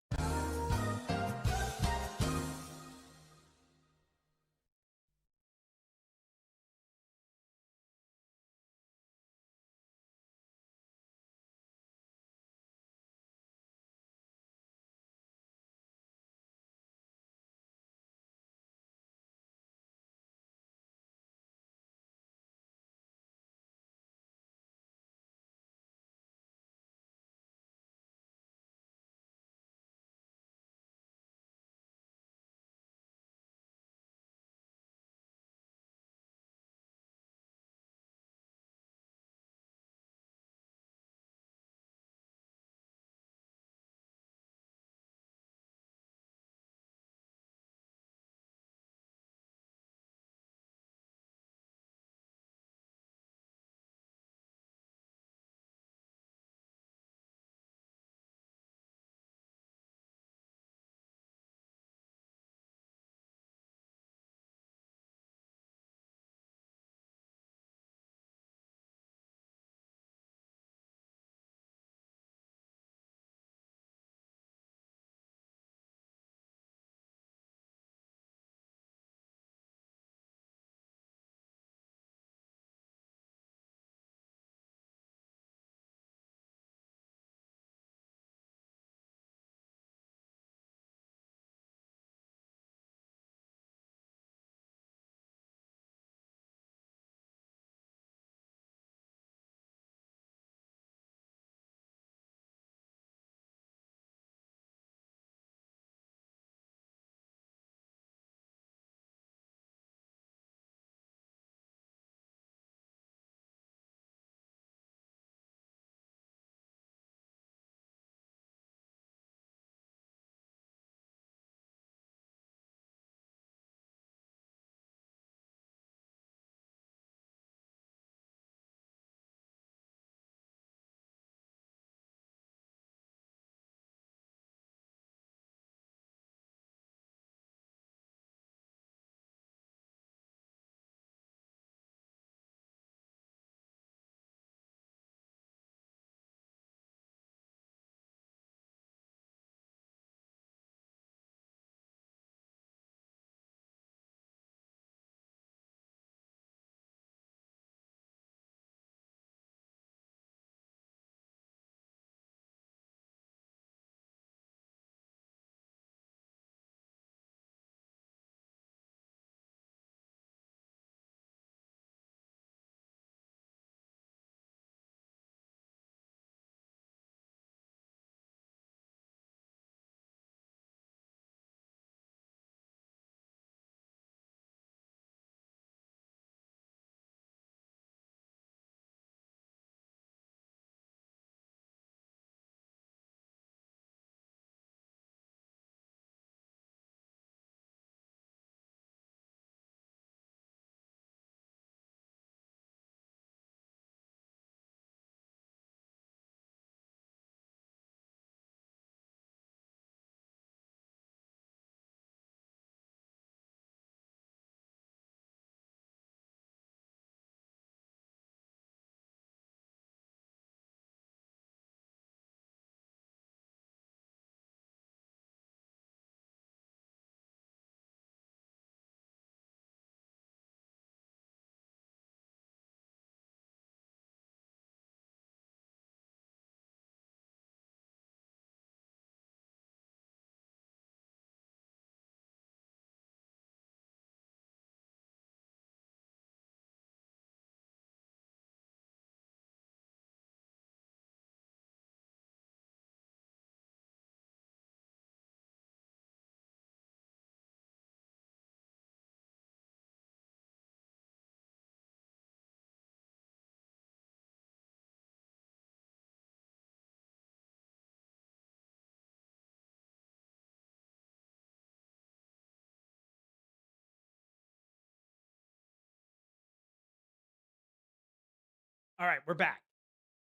All right, we're back.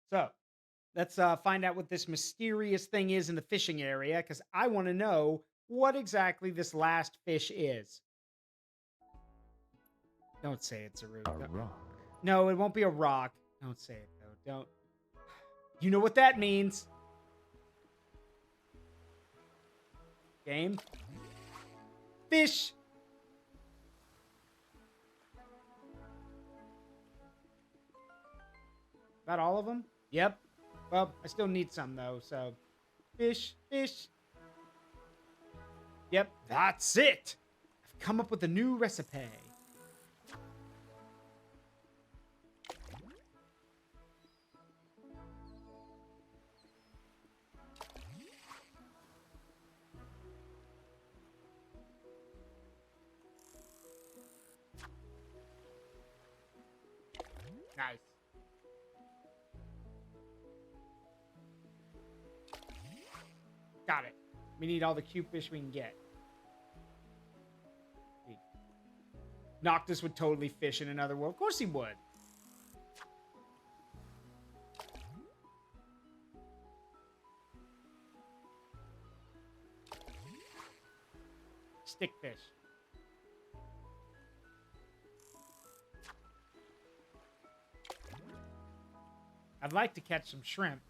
So let's find out what this mysterious thing is in the fishing area, because I want to know what exactly this last fish is. Don't say it's a root. A rock. No, it won't be a rock. Don't say it, though. Don't. You know what that means. Game. Fish. About all of them? Yep. Well, I still need some, though, so... Fish, fish. Yep, that's it! I've come up with a new recipe. Nice. Got it. We need all the cute fish we can get. Noctis would totally fish in another world. Of course he would. Stickfish. I'd like to catch some shrimp.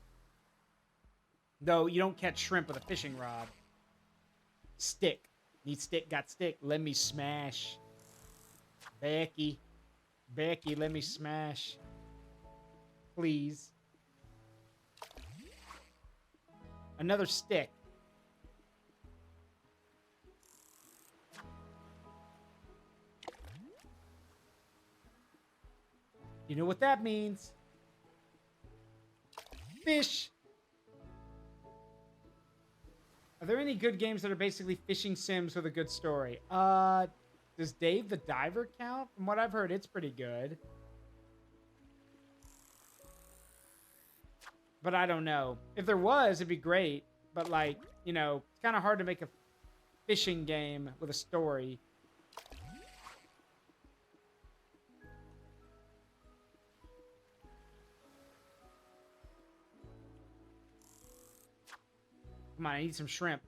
Though you don't catch shrimp with a fishing rod. Stick. Need stick, got stick. Let me smash. Becky. Becky, let me smash. Please. Another stick. You know what that means. Fish. Are there any good games that are basically fishing sims with a good story? Does Dave the Diver count? From what I've heard, it's pretty good. But I don't know. If there was, it'd be great. But, like, you know, it's kind of hard to make a fishing game with a story. Come on, I need some shrimp.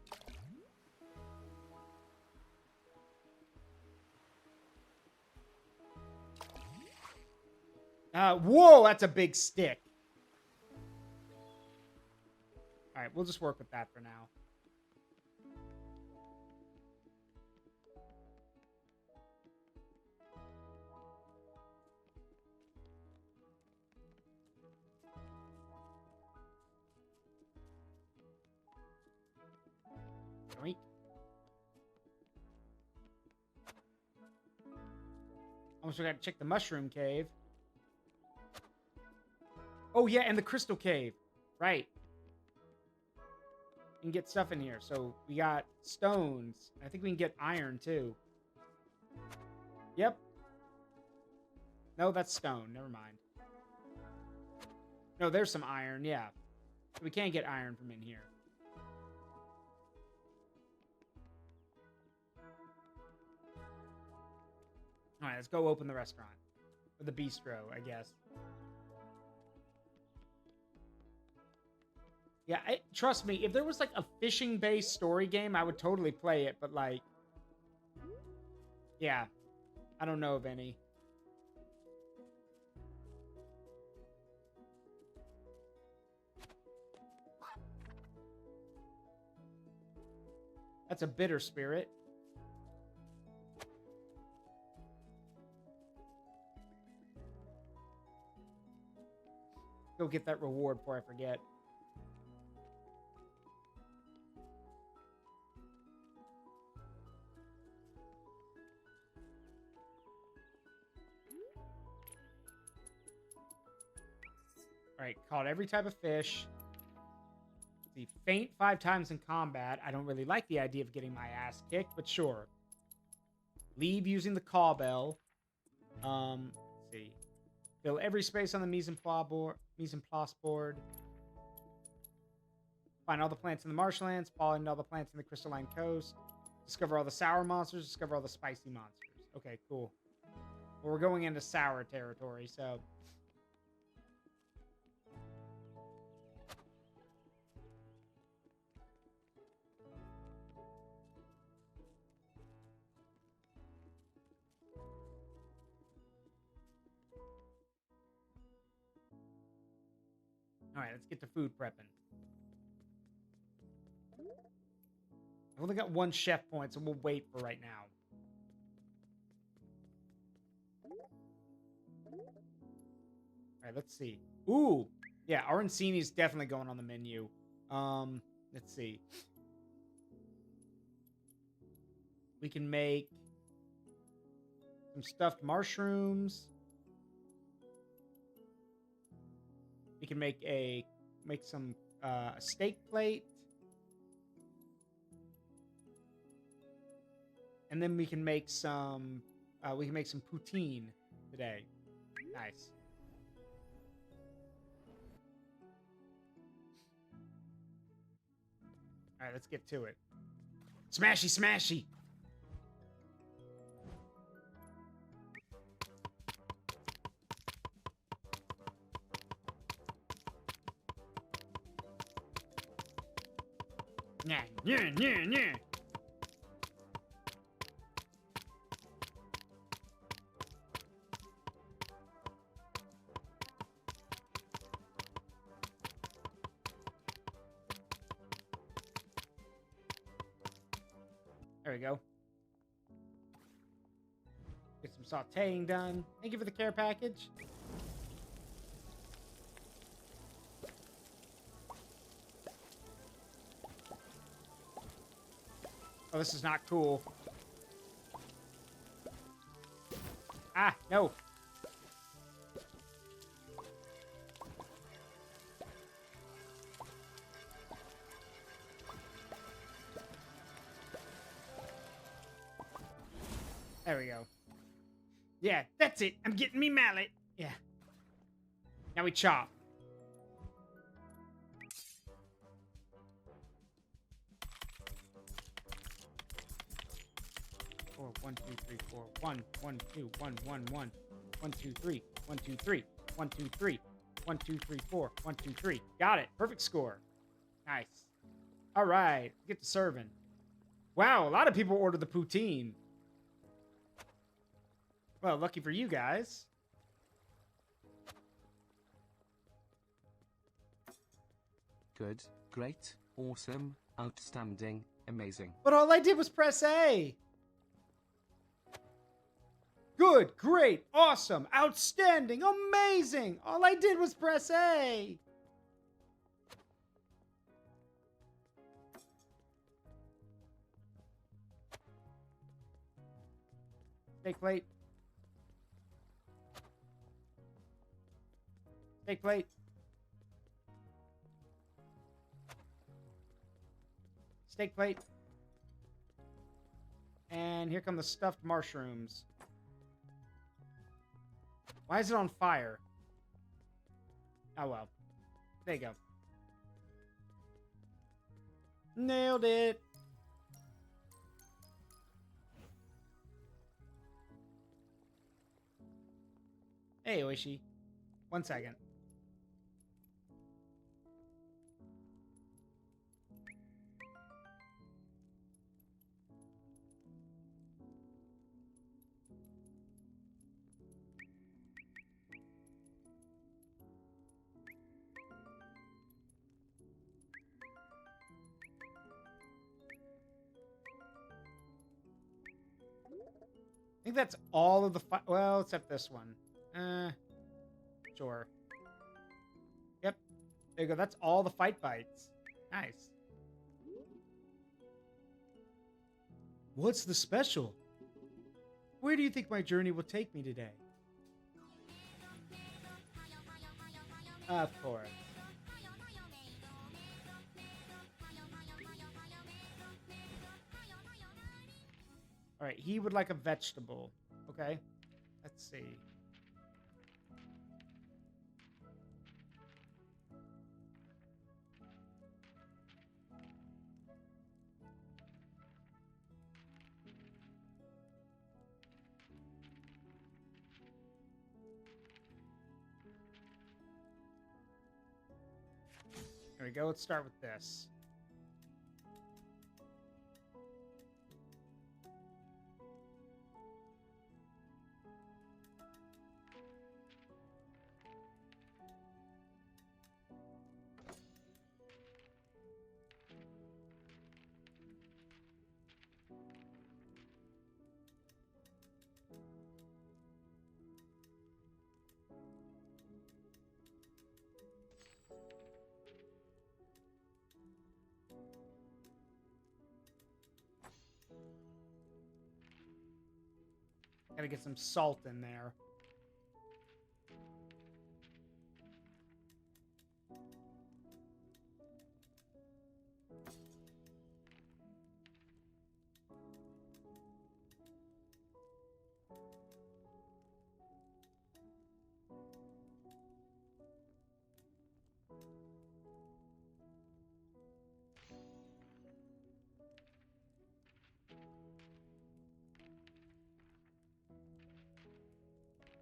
Whoa, that's a big stick. All right, we'll just work with that for now. Yoink. Almost forgot to check the mushroom cave. Oh, yeah, and the crystal cave. Right. We can get stuff in here. So we got stones. I think we can get iron, too. Yep. No, that's stone. Never mind. No, there's some iron. Yeah. We can't get iron from in here. All right, let's go open the restaurant. Or the bistro, I guess. Yeah, trust me, if there was like a fishing-based story game, I would totally play it, but like... Yeah, I don't know of any. That's a bitter spirit. Go get that reward before I forget. Alright, caught every type of fish. See, faint 5 times in combat. I don't really like the idea of getting my ass kicked, but sure. Leave using the call bell. Let's see. Fill every space on the mise en place board. Find all the plants in the marshlands. Pollinate all the plants in the crystalline coast. Discover all the sour monsters. Discover all the spicy monsters. Okay, cool. Well, we're going into sour territory, so... All right, let's get to food prepping. I've only got 1 chef point, so we'll wait for right now. All right, let's see. Ooh, yeah, arancini is definitely going on the menu. Let's see. We can make some stuffed mushrooms. We can make some a steak plate. And then we can make some poutine today. Nice. All right, let's get to it. Smashy, smashy. Yeah, yeah, yeah, yeah. There we go. Get some sauteing done. Thank you for the care package. Oh, this is not cool. Ah, no. There we go. Yeah, that's it. I'm getting me mallet. Yeah. Now we chop. Four, 1, 2, 3, 4. 1, 1, 2, 1, 1, 1. 1, 2, 3. 1, 2, 3. 1, 2, 3. 1, 2, 3, 4. 1, 2, 3. Got it. Perfect score. Nice. All right. Get to serving. Wow, a lot of people ordered the poutine. Well, lucky for you guys. Good, great, awesome, outstanding, amazing. But all I did was press A. Good, great, awesome, outstanding, amazing. All I did was press A. Steak plate. Steak plate. Steak plate. And here come the stuffed mushrooms. Why is it on fire? Oh well. There you go. Nailed it. Hey, Oishi. 1 second. I think that's all of the well, except this one. Sure. Yep. There you go. That's all the fight bites. Nice. What's the special? Where do you think my journey will take me today? Of course. All right, he would like a vegetable. Okay, let's see. There we go. Let's start with this. Gotta get some salt in there.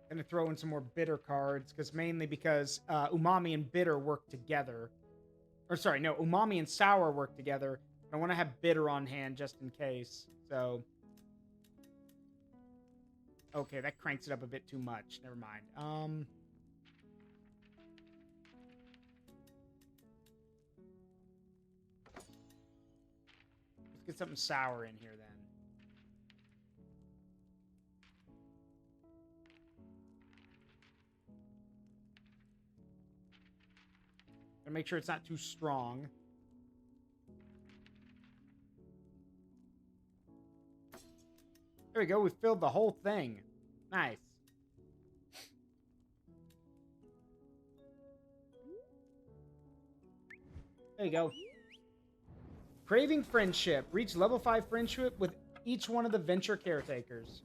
Gonna throw in some more bitter cards, mainly because umami and bitter work together. Or sorry, no, umami and sour work together. I want to have bitter on hand just in case. So, okay, that cranks it up a bit too much. Never mind. Let's get something sour in here then. Gotta make sure it's not too strong. There we go. We filled the whole thing. Nice. There you go. Craving friendship. Reach level 5 friendship with each one of the venture caretakers.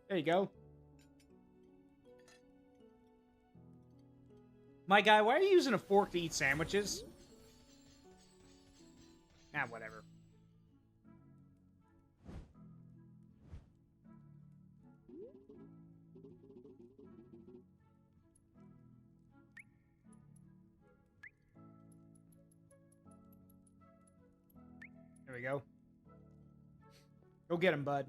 There you go. My guy, why are you using a fork to eat sandwiches? Ah, whatever. There we go. Go get him, bud.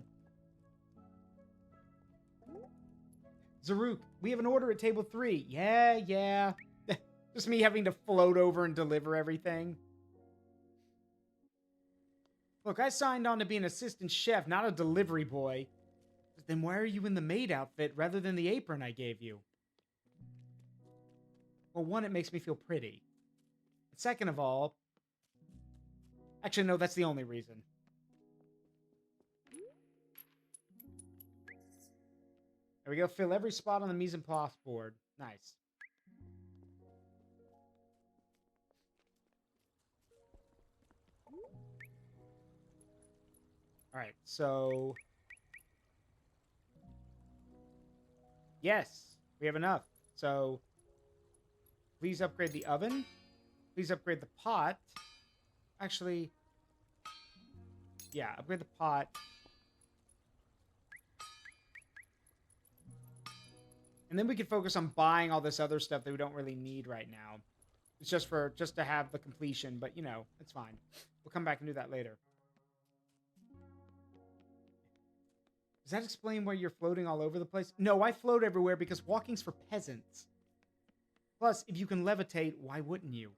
Zaruk, we have an order at table 3. Yeah. Just me having to float over and deliver everything. Look, I signed on to be an assistant chef, not a delivery boy. But then why are you in the maid outfit rather than the apron I gave you? Well, one, it makes me feel pretty. Second of all... Actually, no, that's the only reason. There we go. Fill every spot on the mise en place board. Nice. Alright, so... Yes, we have enough. So, please upgrade the oven. Please upgrade the pot. Actually, yeah, upgrade the pot. And then we can focus on buying all this other stuff that we don't really need right now. It's just to have the completion, but you know, it's fine. We'll come back and do that later. Does that explain why you're floating all over the place? No, I float everywhere because walking's for peasants. Plus, if you can levitate, why wouldn't you?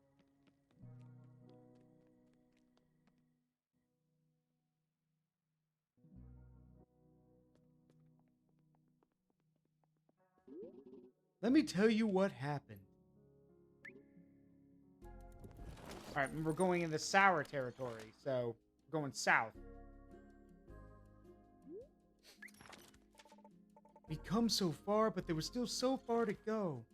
Let me tell you what happened. Alright, we're going in the sour territory, so we're going south. We come so far, but there was still so far to go.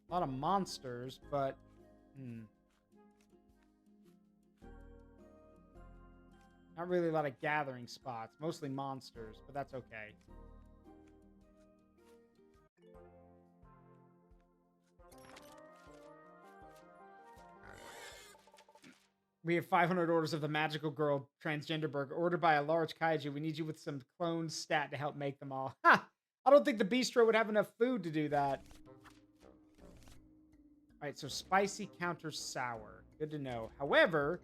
A lot of monsters, but... Not really a lot of gathering spots. Mostly monsters, but that's okay. We have 500 orders of the magical girl transgender burger ordered by a large kaiju. We need you with some clone stat to help make them all. Ha! I don't think the Beastro would have enough food to do that. Alright, so spicy counters sour. Good to know. However...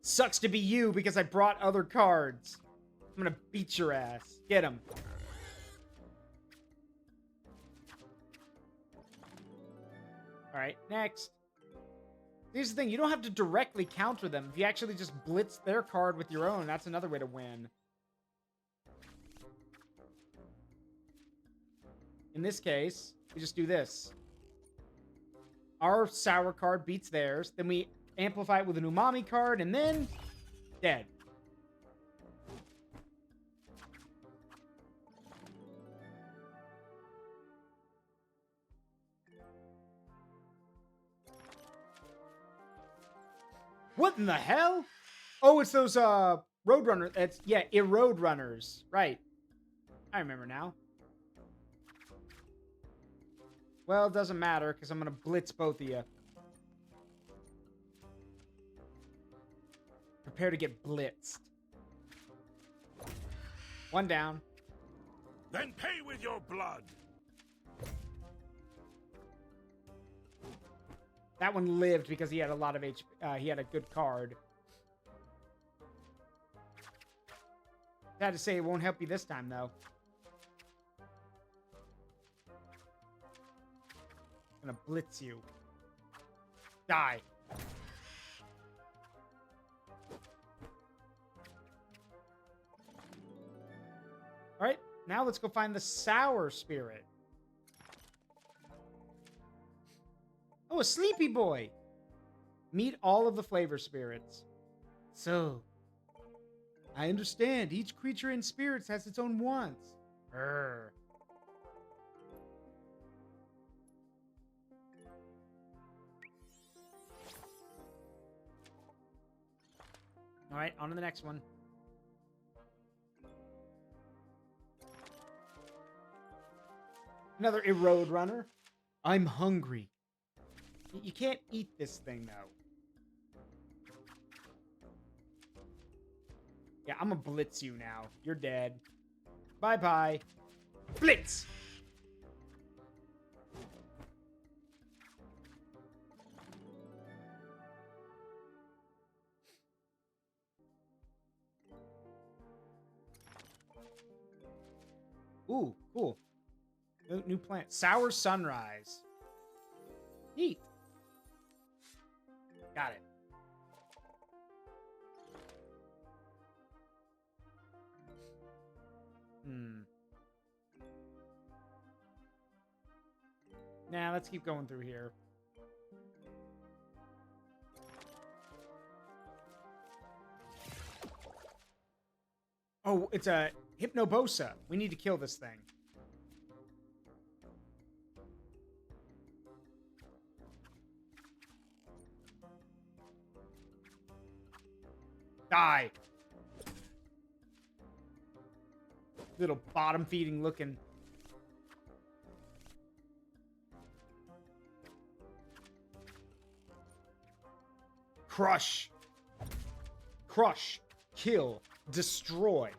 Sucks to be you because I brought other cards. I'm gonna beat your ass. Get him. Alright, next. Here's the thing, you don't have to directly counter them. If you actually just blitz their card with your own, that's another way to win. In this case, we just do this. Our sour card beats theirs. Then we amplify it with an umami card, and then dead. What in the hell? Oh, it's those Roadrunner. It's Erode Runners. Right. I remember now. Well, it doesn't matter because I'm gonna blitz both of you. Prepare to get blitzed. One down. Then pay with your blood. That one lived because he had a lot of HP. He had a good card. Sad to say, it won't help you this time, though. I'm gonna blitz you. Die. All right, now let's go find the Sour Spirit. Oh, a Sleepy Boy. Meet all of the flavor spirits. So, I understand each creature in spirits has its own wants. Urgh. All right, on to the next one. Another Erode Runner. I'm hungry. You can't eat this thing, though. Yeah, I'm gonna blitz you now. You're dead. Bye-bye. Blitz! Ooh, cool. New plant. Sour Sunrise. Neat. Got it. Nah, let's keep going through here. Oh, it's a Hypnobosa. We need to kill this thing. Die. Little bottom feeding looking. Crush. Crush. Kill. Destroy.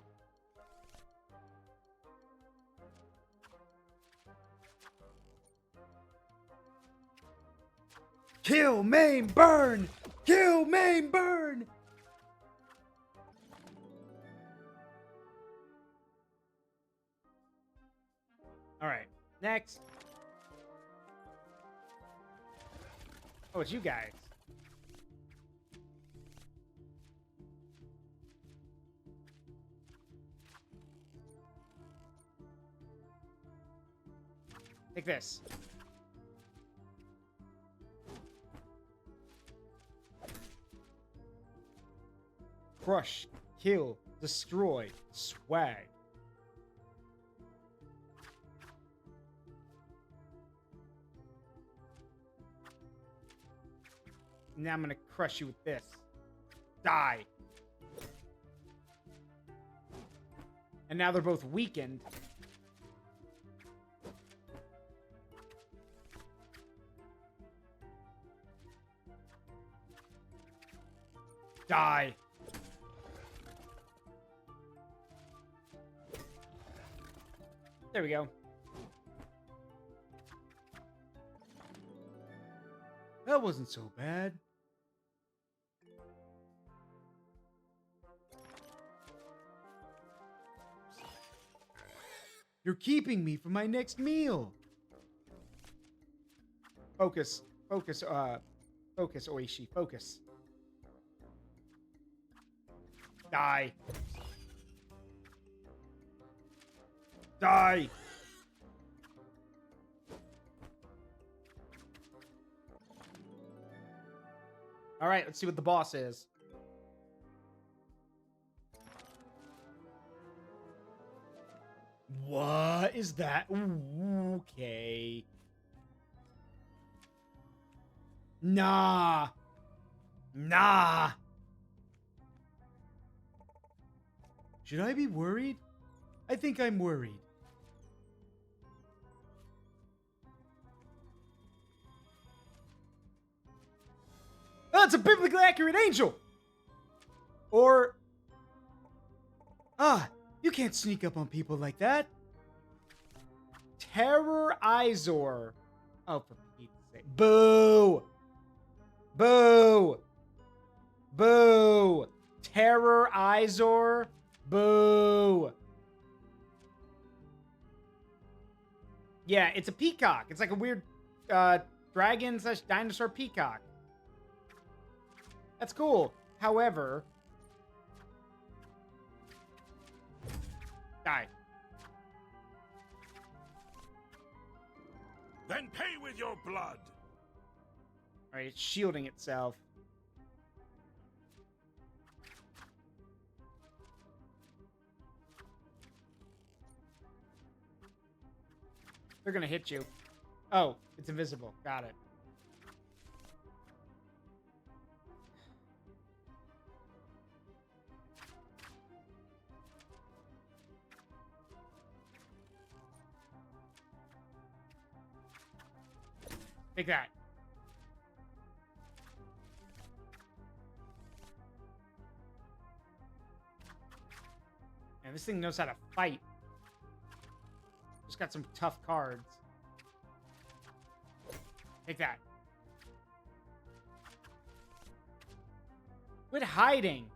Kill, maim, burn! Kill, maim, burn! Alright, next. Oh, it's you guys. Take this. Crush, kill, destroy, swag. Now I'm gonna crush you with this. Die. And now they're both weakened. Die. There we go. That wasn't so bad. You're keeping me from my next meal. Focus. Focus, focus, Oishi. Focus. Die. Die. All right, let's see what the boss is. What is that? Ooh, okay. Nah. Nah. Should I be worried? I think I'm worried. Oh, it's a biblically accurate angel! Or... you can't sneak up on people like that. Terrorizor. Oh, for Pete's sake. Boo! Boo! Boo! Terrorizor. Boo! Yeah, it's a peacock. It's like a weird dragon / dinosaur peacock. That's cool. However... Die. Then pay with your blood. Alright, it's shielding itself. They're gonna hit you. Oh, it's invisible. Got it. Take that. And this thing knows how to fight. Just got some tough cards. Take that. Quit hiding.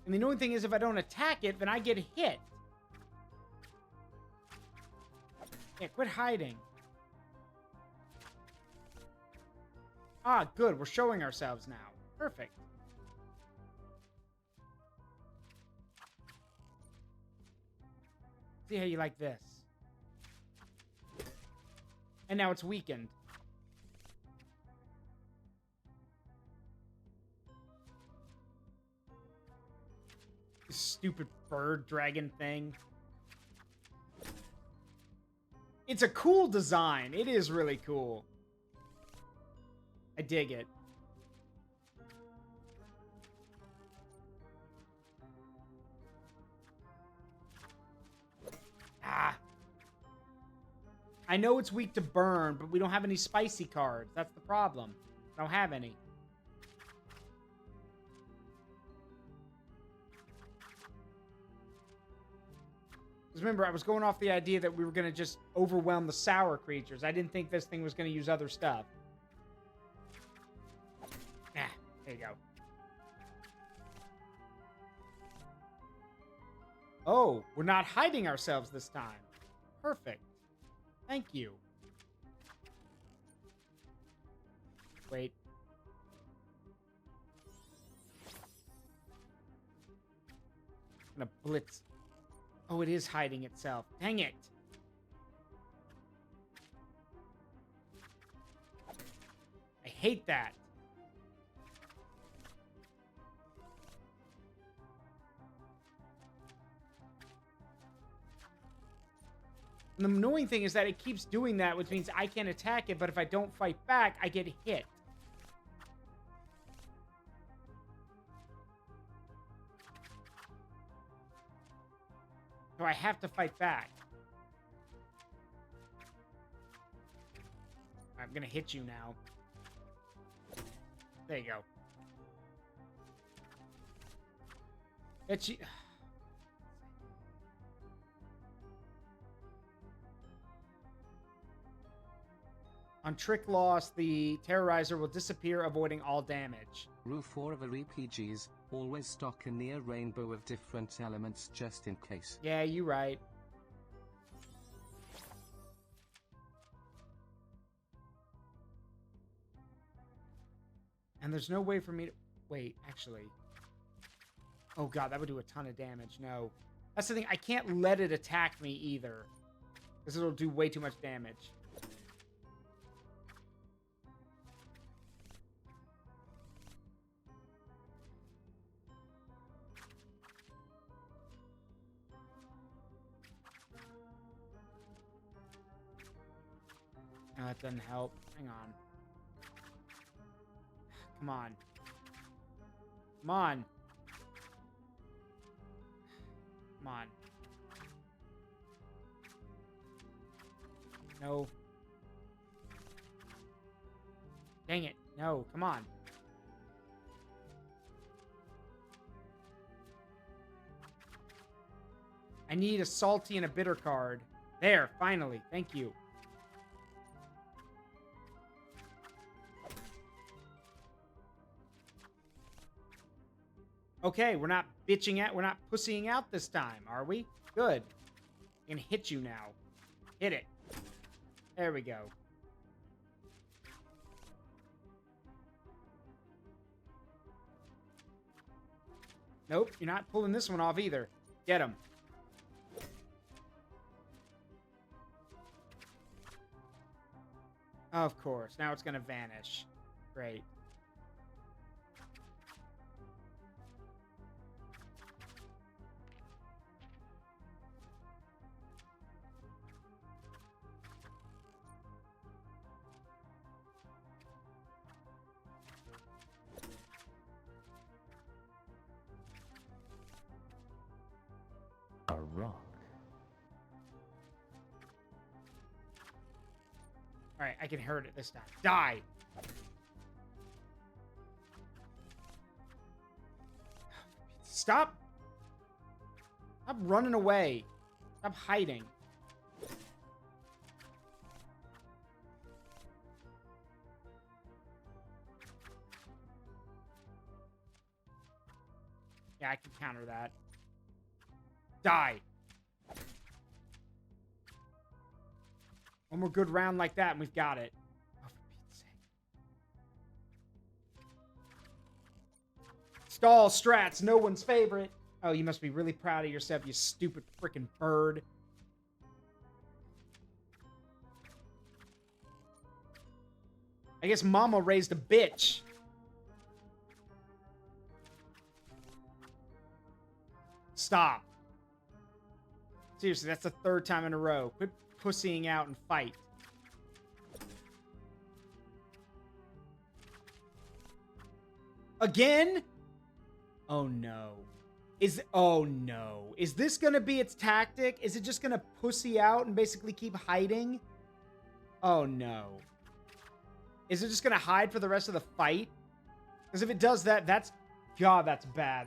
And the annoying thing is if I don't attack it, then I get hit. Yeah, quit hiding. Ah, good. We're showing ourselves now. Perfect. See how you like this. And now it's weakened. This stupid bird dragon thing. It's a cool design. It is really cool. I dig it. Ah. I know it's weak to burn, but we don't have any spicy cards. That's the problem. I don't have any. Because remember, I was going off the idea that we were going to just overwhelm the sour creatures. I didn't think this thing was going to use other stuff. Ah, there you go. Oh, we're not hiding ourselves this time. Perfect. Thank you. Wait. I'm gonna blitz. Oh, it is hiding itself. Dang it. I hate that. And the annoying thing is that it keeps doing that, which means I can't attack it, but if I don't fight back, I get hit. So I have to fight back. I'm gonna hit you now. There you go. Bet you... On Trick Loss, the Terrorizer will disappear, avoiding all damage. Rule 4 of RPGs, always stock a near rainbow of different elements just in case. Yeah, you're right. And there's no way for me to... Wait, actually. Oh god, that would do a ton of damage. No. That's the thing. I can't let it attack me either. Because it'll do way too much damage. No, that doesn't help. Hang on. Come on. Come on. Come on. No. Dang it. No, come on. I need a salty and a bitter card. There, finally. Thank you. Okay, we're not pussying out this time, are we? Good. I can hit you now. Hit it. There we go. Nope, you're not pulling this one off either. Get him. Of course. Now it's going to vanish. Great. A rock. Alright, I can hurt it this time. Die! Stop! Stop running away. Stop hiding. Yeah, I can counter that. Die! One more good round like that and we've got it. Oh, for Pete's sake. Stall strats, no one's favorite. Oh, you must be really proud of yourself, you stupid freaking bird. I guess Mama raised a bitch. Stop. Seriously, that's the third time in a row. Quit pussying out and fight. Again? Oh no. Oh no. Is this gonna be its tactic? Is it just gonna pussy out and basically keep hiding? Oh no. Is it just gonna hide for the rest of the fight? Because if it does that, that's... God, that's bad.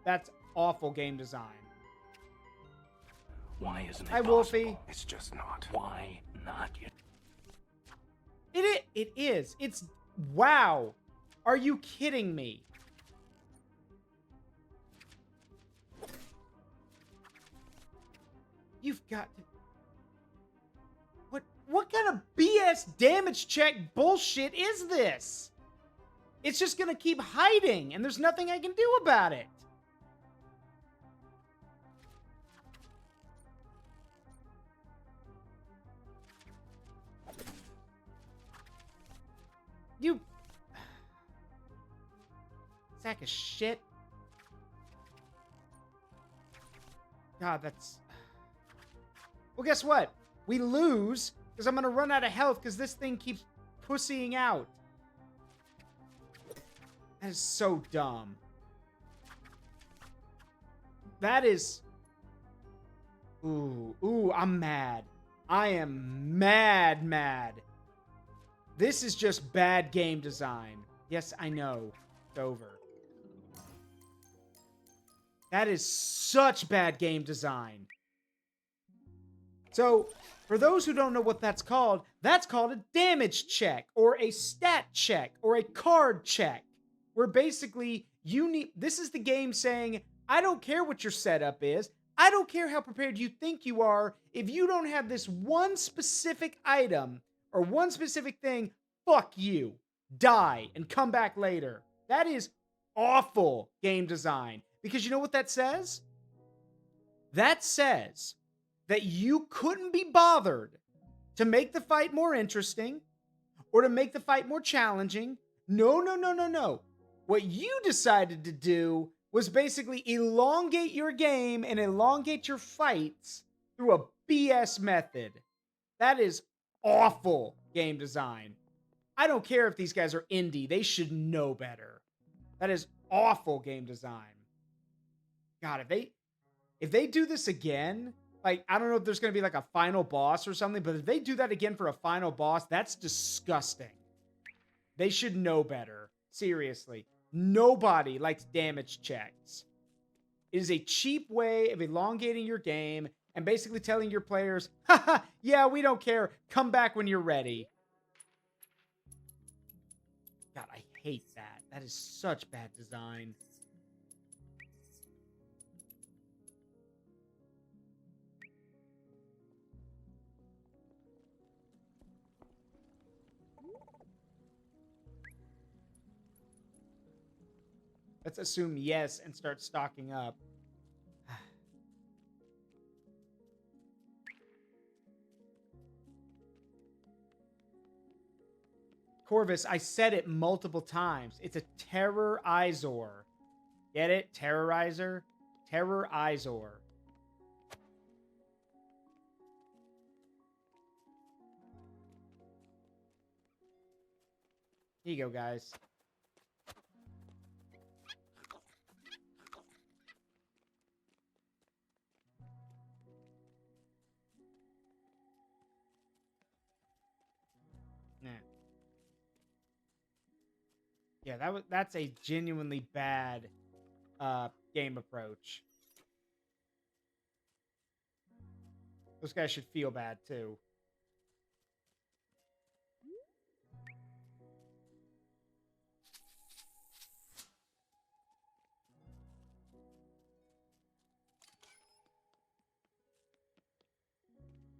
That's awful game design. Why isn't it Hi, possible? Wolfie. It's just not. Why not yet? It is. It's... Wow. Are you kidding me? You've got to... What kind of BS damage check bullshit is this? It's just gonna keep hiding, and there's nothing I can do about it. You... sack of shit. God, that's... Well, guess what? We lose, because I'm going to run out of health, because this thing keeps pussying out. That is so dumb. That is... Ooh, I'm mad. I am mad. This is just bad game design. Yes, I know. It's over. That is such bad game design. So, for those who don't know what that's called a damage check, or a stat check, or a card check. Where basically, this is the game saying, I don't care what your setup is, I don't care how prepared you think you are, if you don't have this one specific item, or one specific thing, fuck you. Die, and come back later. That is awful game design. Because you know what that says? That says that you couldn't be bothered to make the fight more interesting or to make the fight more challenging. No, no, no, no, no. What you decided to do was basically elongate your game and elongate your fights through a BS method. That is awful game design. I don't care if these guys are indie. They should know better. That is awful game design. God, if they do this again, like, I don't know if there's going to be like a final boss or something, but if they do that again for a final boss, that's disgusting. They should know better. Seriously. Nobody likes damage checks. It is a cheap way of elongating your game and basically telling your players, haha, yeah, we don't care. Come back when you're ready. God, I hate that. That is such bad design. Let's assume yes and start stocking up. Corvus, I said it multiple times. It's a terrorizor. Get it? Terrorizer? Terrorizor. Here you go, guys. Nah. Yeah, that's a genuinely bad game approach. Those guys should feel bad too.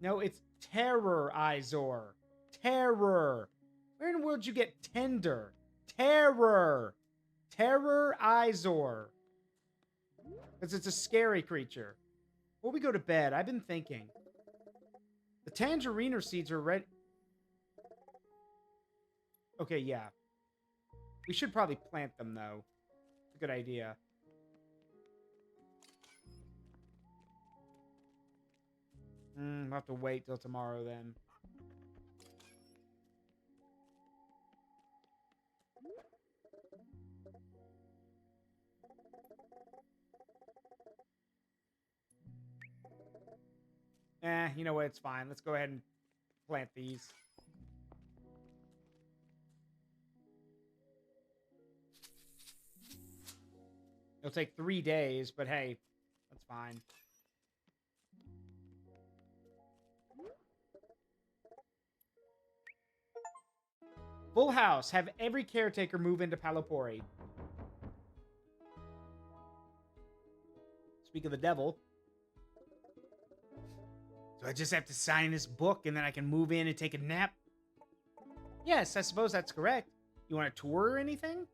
No, it's terrorizor. Terror. Where in the world did you get tender? Terror. Terrorizor. Because it's a scary creature. Before we go to bed, I've been thinking. The tangeriner seeds are ready. Okay, yeah. We should probably plant them, though. It's a good idea. We'll have to wait till tomorrow, then. You know what? It's fine. Let's go ahead and plant these. It'll take 3 days, but hey, that's fine. Full house. Have every caretaker move into Palapori. Speak of the devil. So I just have to sign this book and then I can move in and take a nap? Yes, I suppose that's correct. You want a tour or anything?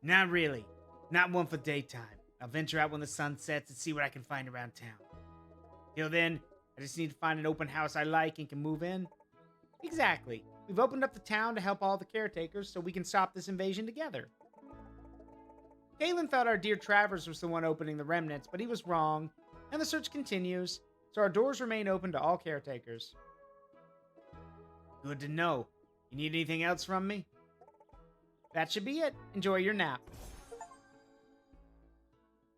Not really. Not one for daytime. I'll venture out when the sun sets and see what I can find around town. Till then, I just need to find an open house I like and can move in. Exactly. We've opened up the town to help all the caretakers so we can stop this invasion together. Galen thought our dear Travers was the one opening the remnants, but he was wrong, and the search continues, so our doors remain open to all caretakers. Good to know. You need anything else from me? That should be it. Enjoy your nap.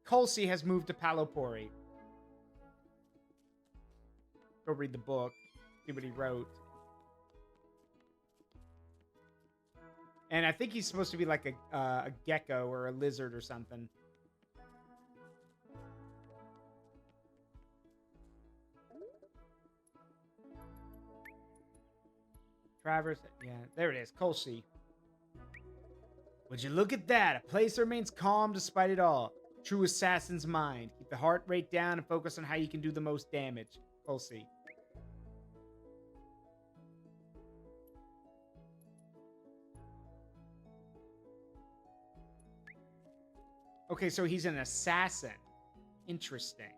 Colsey has moved to Palopori. Go read the book. See what he wrote. And I think he's supposed to be like a gecko or a lizard or something. Travers, yeah, there it is. Colsey. Would you look at that? A place that remains calm despite it all. True assassin's mind. Keep the heart rate down and focus on how you can do the most damage. Colsey. Okay, so he's an assassin. Interesting.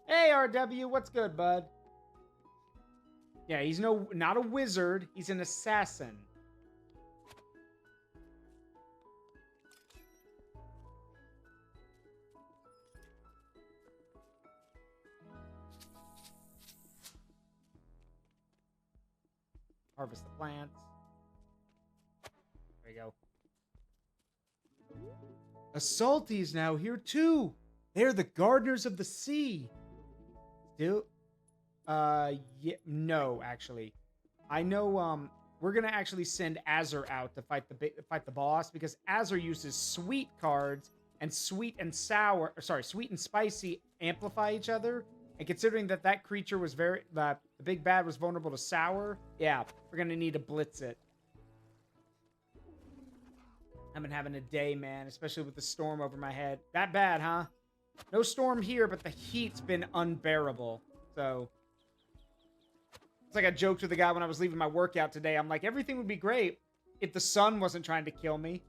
Hey, RW, what's good, bud? Yeah, he's not a wizard. He's an assassin. Harvest the plants. There you go. Assaulti is now here too. They're the gardeners of the sea. Still, yeah, no, actually, I know. We're gonna actually send Azur out to fight the boss because Azur uses sweet cards, and sweet and spicy amplify each other. And considering that creature was the big bad was vulnerable to sour, yeah, we're gonna need to blitz it. I've been having a day, man, especially with the storm over my head. That bad, huh? No storm here, but the heat's been unbearable. So, it's like I joked with the guy when I was leaving my workout today. I'm like, everything would be great if the sun wasn't trying to kill me.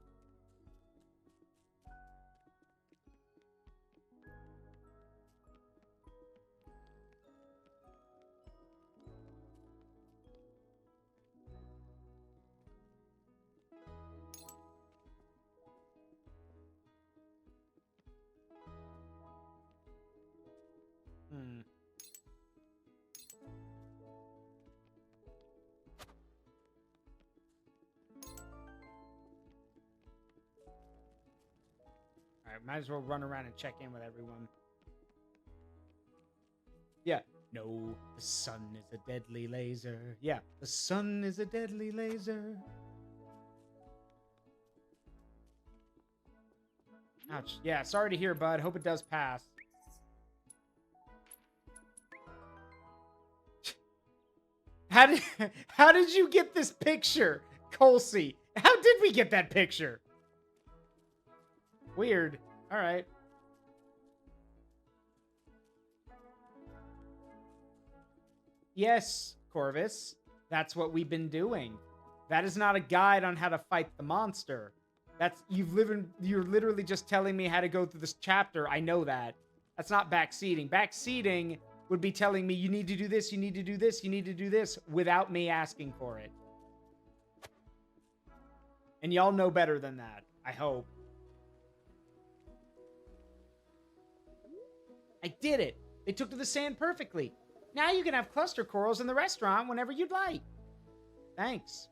Alright, might as well run around and check in with everyone. Yeah. No, the sun is a deadly laser. Yeah, the sun is a deadly laser. Ouch. Yeah, sorry to hear, bud. Hope it does pass. How did you get this picture, Colsey? How did we get that picture? Weird. All right. Yes, Corvus. That's what we've been doing. That is not a guide on how to fight the monster. You're literally just telling me how to go through this chapter. I know that. That's not backseating. Backseating would be telling me you need to do this, you need to do this, you need to do this without me asking for it. And y'all know better than that, I hope. I did it. They took to the sand perfectly. Now you can have cluster corals in the restaurant whenever you'd like. Thanks.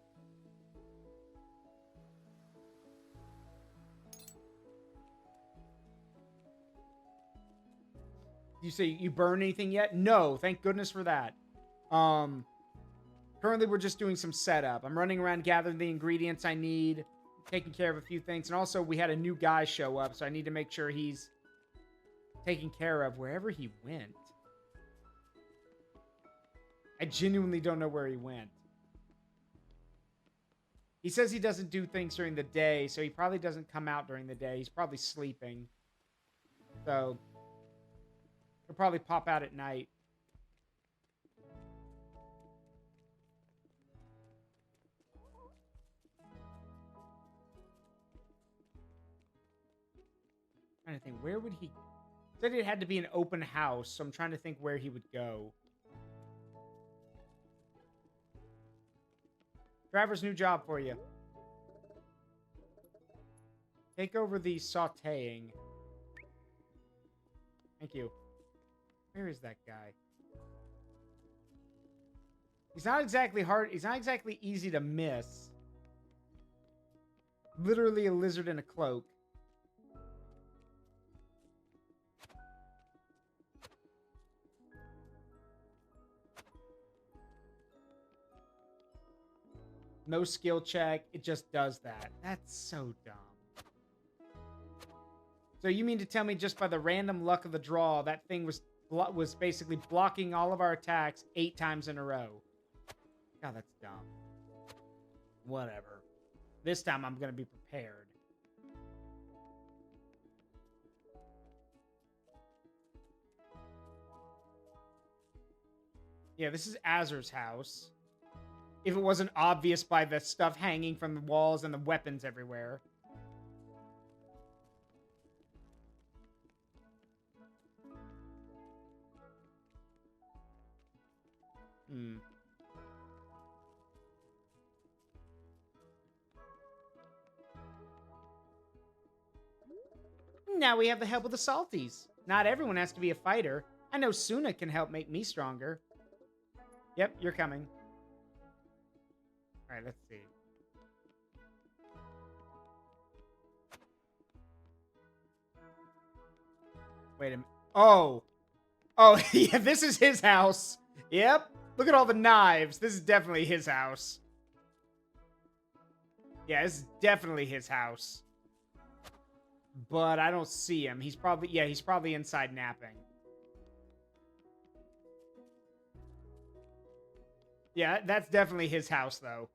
You say you burn anything yet? No, thank goodness for that. Currently we're just doing some setup. I'm running around gathering the ingredients I need, taking care of a few things, and also we had a new guy show up, so I need to make sure he's taken care of wherever he went. I genuinely don't know where he went. He says he doesn't do things during the day, so he probably doesn't come out during the day. He's probably sleeping. So he'll probably pop out at night. I'm trying to think, where would he... Said it had to be an open house, so I'm trying to think where he would go. Travers, new job for you. Take over the sautéing. Thank you. Where is that guy? He's not exactly hard. He's not exactly easy to miss. Literally a lizard in a cloak. No skill check. It just does that. That's so dumb. So you mean to tell me just by the random luck of the draw, that thing was basically blocking all of our attacks 8 times in a row? God, that's dumb. Whatever. This time I'm going to be prepared. Yeah, this is Azur's house. If it wasn't obvious by the stuff hanging from the walls and the weapons everywhere. Hmm. Now we have the help of the Salties. Not everyone has to be a fighter. I know Suna can help make me stronger. Yep, you're coming. Alright, let's see. Wait a minute. Oh. Oh, yeah, this is his house. Yep. Look at all the knives. This is definitely his house. Yeah, this is definitely his house. But I don't see him. He's probably inside napping. Yeah, that's definitely his house, though.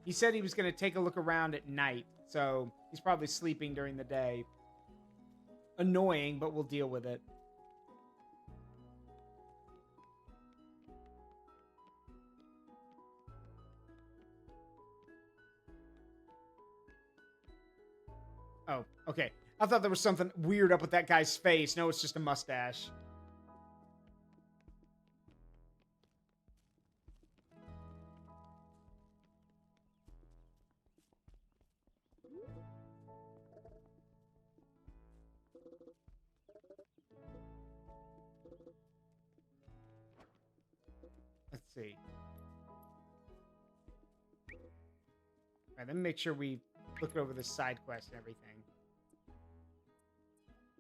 He said he was going to take a look around at night, so he's probably sleeping during the day. Annoying, but we'll deal with it. Oh, okay. I thought there was something weird up with that guy's face. No, it's just a mustache. Let's see. All right, let me make sure we look over the side quest and everything.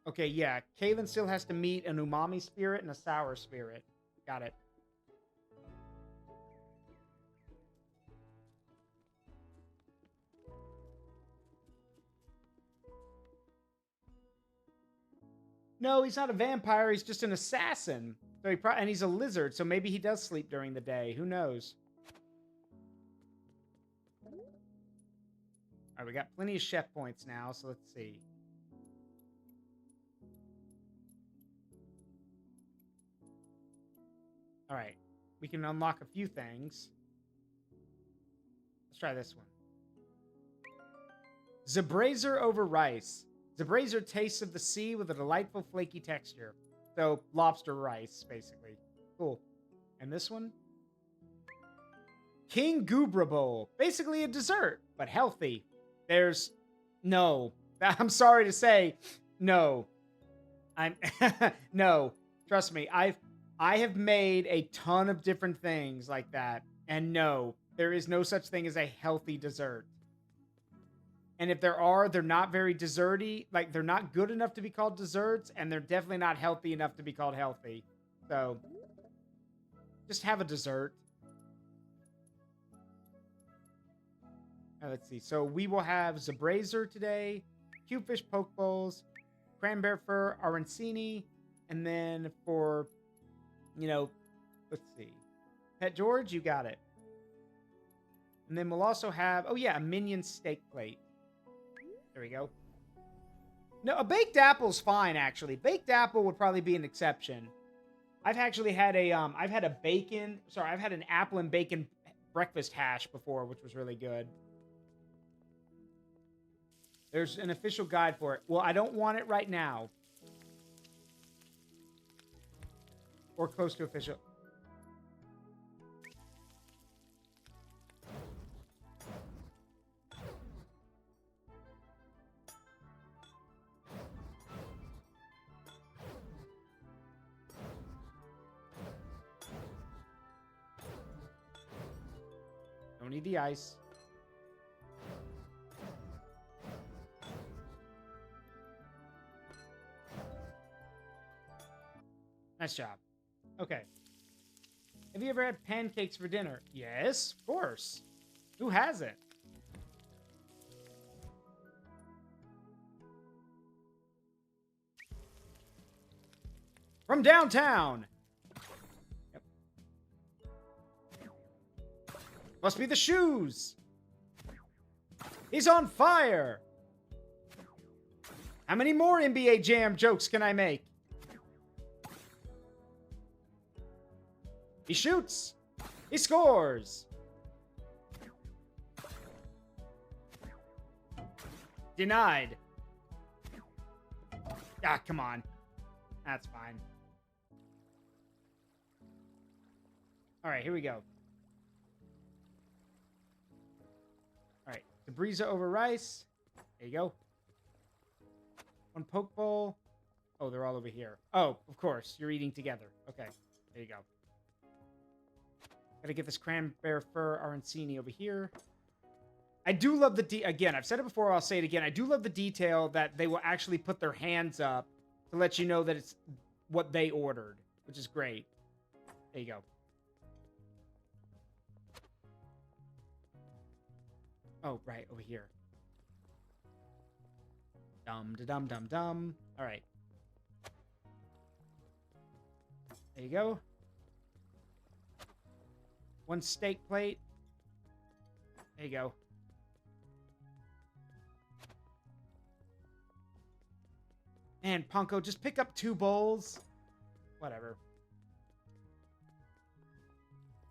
Okay, yeah. Kaylin still has to meet an umami spirit and a sour spirit. Got it. No, he's not a vampire. He's just an assassin. So and he's a lizard, so maybe he does sleep during the day. Who knows? All right, we got plenty of chef points now, so let's see. All right, we can unlock a few things. Let's try this one. Zabrazer over rice. Zabrazer tastes of the sea with a delightful flaky texture. So, lobster rice, basically. Cool. And this one? King Goobra Bowl. Basically a dessert, but healthy. There's... No. I'm sorry to say, no. No. Trust me, I have made a ton of different things like that. And no, there is no such thing as a healthy dessert. And if there are, they're not very desserty. Like, they're not good enough to be called desserts, and they're definitely not healthy enough to be called healthy. So, just have a dessert. Let's see. So, we will have Zabrazer today, Cubefish poke bowls, cranberry fur, arancini, and then for, you know, let's see. Pet George, you got it. And then we'll also have, oh yeah, a minion steak plate. There we go. No, a baked apple's fine, actually. Baked apple would probably be an exception. I've actually had I've had an apple and bacon breakfast hash before, which was really good. There's an official guide for it. Well, I don't want it right now. Or close to official. Don't need the ice. Nice job. Okay. Have you ever had pancakes for dinner? Yes, of course. Who hasn't? From downtown. Yep. Must be the shoes. He's on fire. How many more NBA Jam jokes can I make? He shoots. He scores. Denied. Ah, come on. That's fine. All right, here we go. All right, Cabrisa over rice. There you go. One poke bowl. Oh, they're all over here. Oh, of course. You're eating together. Okay, there you go. Gotta get this cranberry fir arancini over here. I do love the... Again, I've said it before, I'll say it again. I do love the detail that they will actually put their hands up to let you know that it's what they ordered, which is great. There you go. Oh, right, over here. Dum-da-dum-dum-dum. All right. There you go. One steak plate. There you go. Man, Punko, just pick up 2 bowls. Whatever.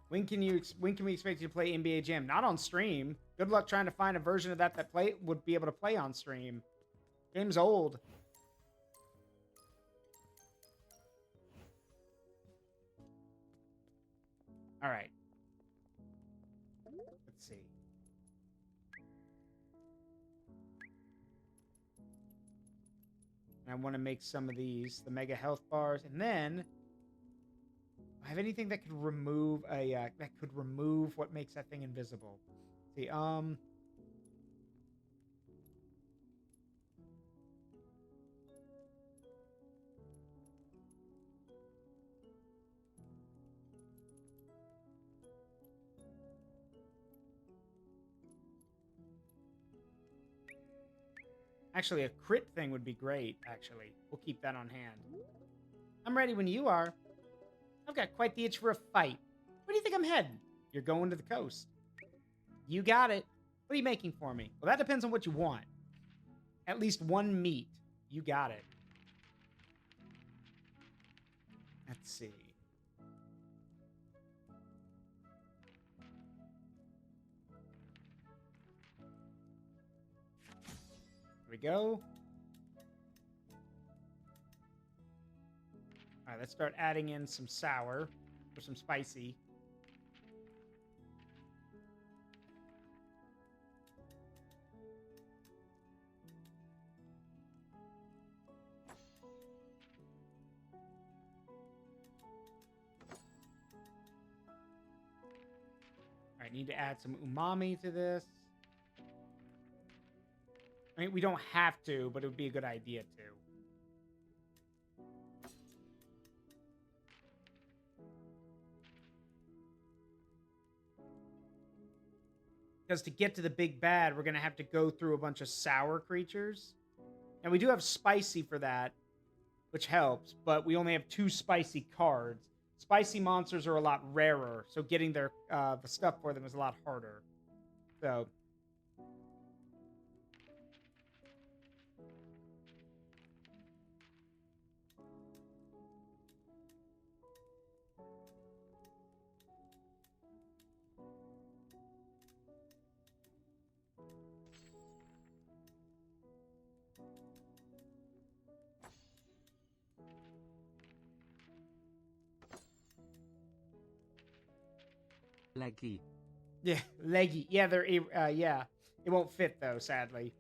When can we expect you to play NBA Jam? Not on stream. Good luck trying to find a version of that would be able to play on stream. Game's old. All right. Let's see. And I want to make some of these, the mega health bars, and then I have anything that could remove what makes that thing invisible. Let's see, actually, a crit thing would be great, actually. We'll keep that on hand. I'm ready when you are. I've got quite the itch for a fight. Where do you think I'm heading? You're going to the coast. You got it. What are you making for me? Well, that depends on what you want. At least 1 meat. You got it. Let's see. Here we go. All right, let's start adding in some sour or some spicy. All right, need to add some umami to this. I mean, we don't have to, but it would be a good idea to. Because to get to the big bad, we're going to have to go through a bunch of sour creatures. And we do have spicy for that, which helps, but we only have 2 spicy cards. Spicy monsters are a lot rarer, so getting their the stuff for them is a lot harder. So... Leggy. Yeah, leggy. Yeah, they're yeah. It won't fit though, sadly.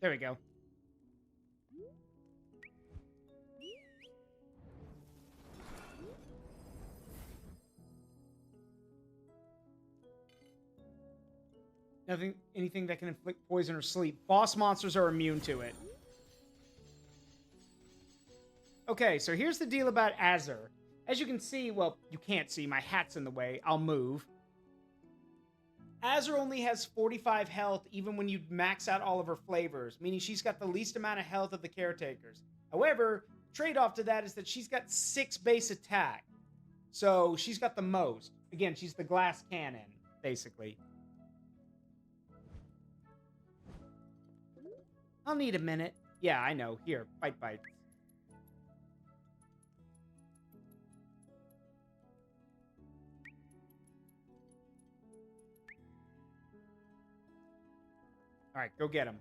There we go. Anything that can inflict poison or sleep. Boss monsters are immune to it. Okay, so here's the deal about Azur. As you can see, well, you can't see, my hat's in the way. I'll move. Azure only has 45 health even when you max out all of her flavors, meaning she's got the least amount of health of the caretakers. However, trade-off to that is that she's got 6 base attack. So she's got the most. Again, she's the glass cannon, basically. I'll need a minute. Yeah, I know. Here, bite bites. All right, go get him.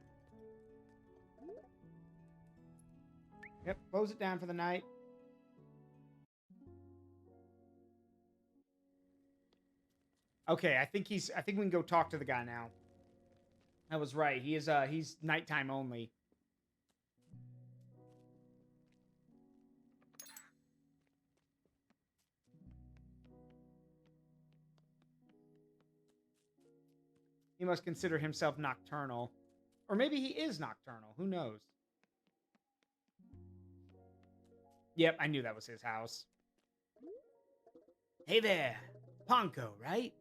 Yep, close it down for the night. Okay, I think we can go talk to the guy now. I was right. He's nighttime only. He must consider himself nocturnal. Or maybe he is nocturnal. Who knows? Yep, I knew that was his house. Hey there. Ponko, right?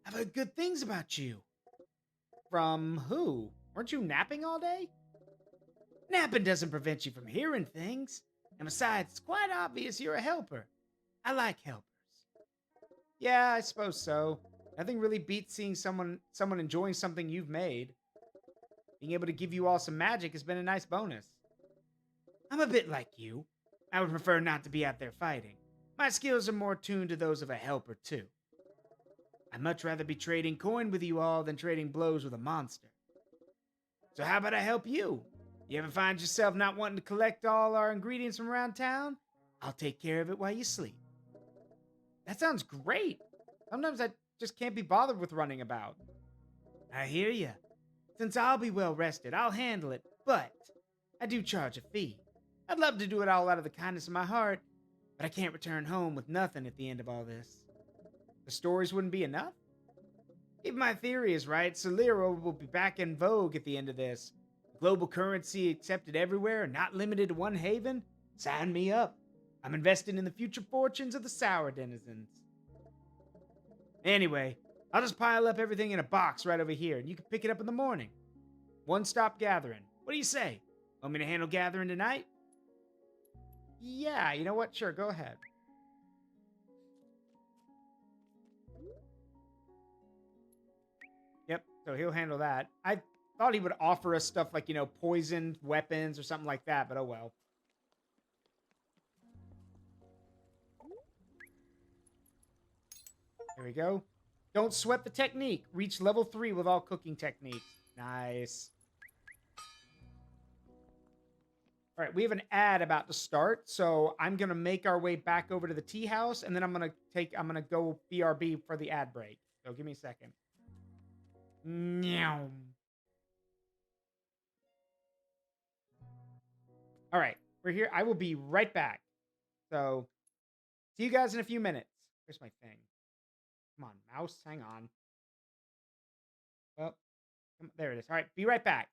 I've heard good things about you. From who? Weren't you napping all day? Napping doesn't prevent you from hearing things. And besides, it's quite obvious you're a helper. I like helpers. Yeah, I suppose so. Nothing really beats seeing someone enjoying something you've made. Being able to give you all some magic has been a nice bonus. I'm a bit like you. I would prefer not to be out there fighting. My skills are more tuned to those of a helper, too. I'd much rather be trading coin with you all than trading blows with a monster. So how about I help you? You ever find yourself not wanting to collect all our ingredients from around town? I'll take care of it while you sleep. That sounds great. Sometimes I just can't be bothered with running about. I hear ya. Since I'll be well rested, I'll handle it, but I do charge a fee. I'd love to do it all out of the kindness of my heart, but I can't return home with nothing at the end of all this. The stories wouldn't be enough? If my theory is right, Solero will be back in vogue at the end of this. Global currency accepted everywhere and not limited to one haven? Sign me up. I'm investing in the future fortunes of the Sour denizens. Anyway, I'll just pile up everything in a box right over here, and you can pick it up in the morning. One-stop gathering. What do you say? Want me to handle gathering tonight? Yeah, you know what? Sure, go ahead. Yep, so he'll handle that. I thought he would offer us stuff like, poisoned weapons or something like that, but oh well. There we go. Don't sweat the technique. Reach level 3 with all cooking techniques. Nice. All right, we have an ad about to start, so I'm gonna make our way back over to the tea house, and then I'm gonna go BRB for the ad break. So give me a second. Meow. All right, we're here. I will be right back. So, see you guys in a few minutes. Where's my thing? Come on, mouse. Hang on. Well, there it is. All right, be right back.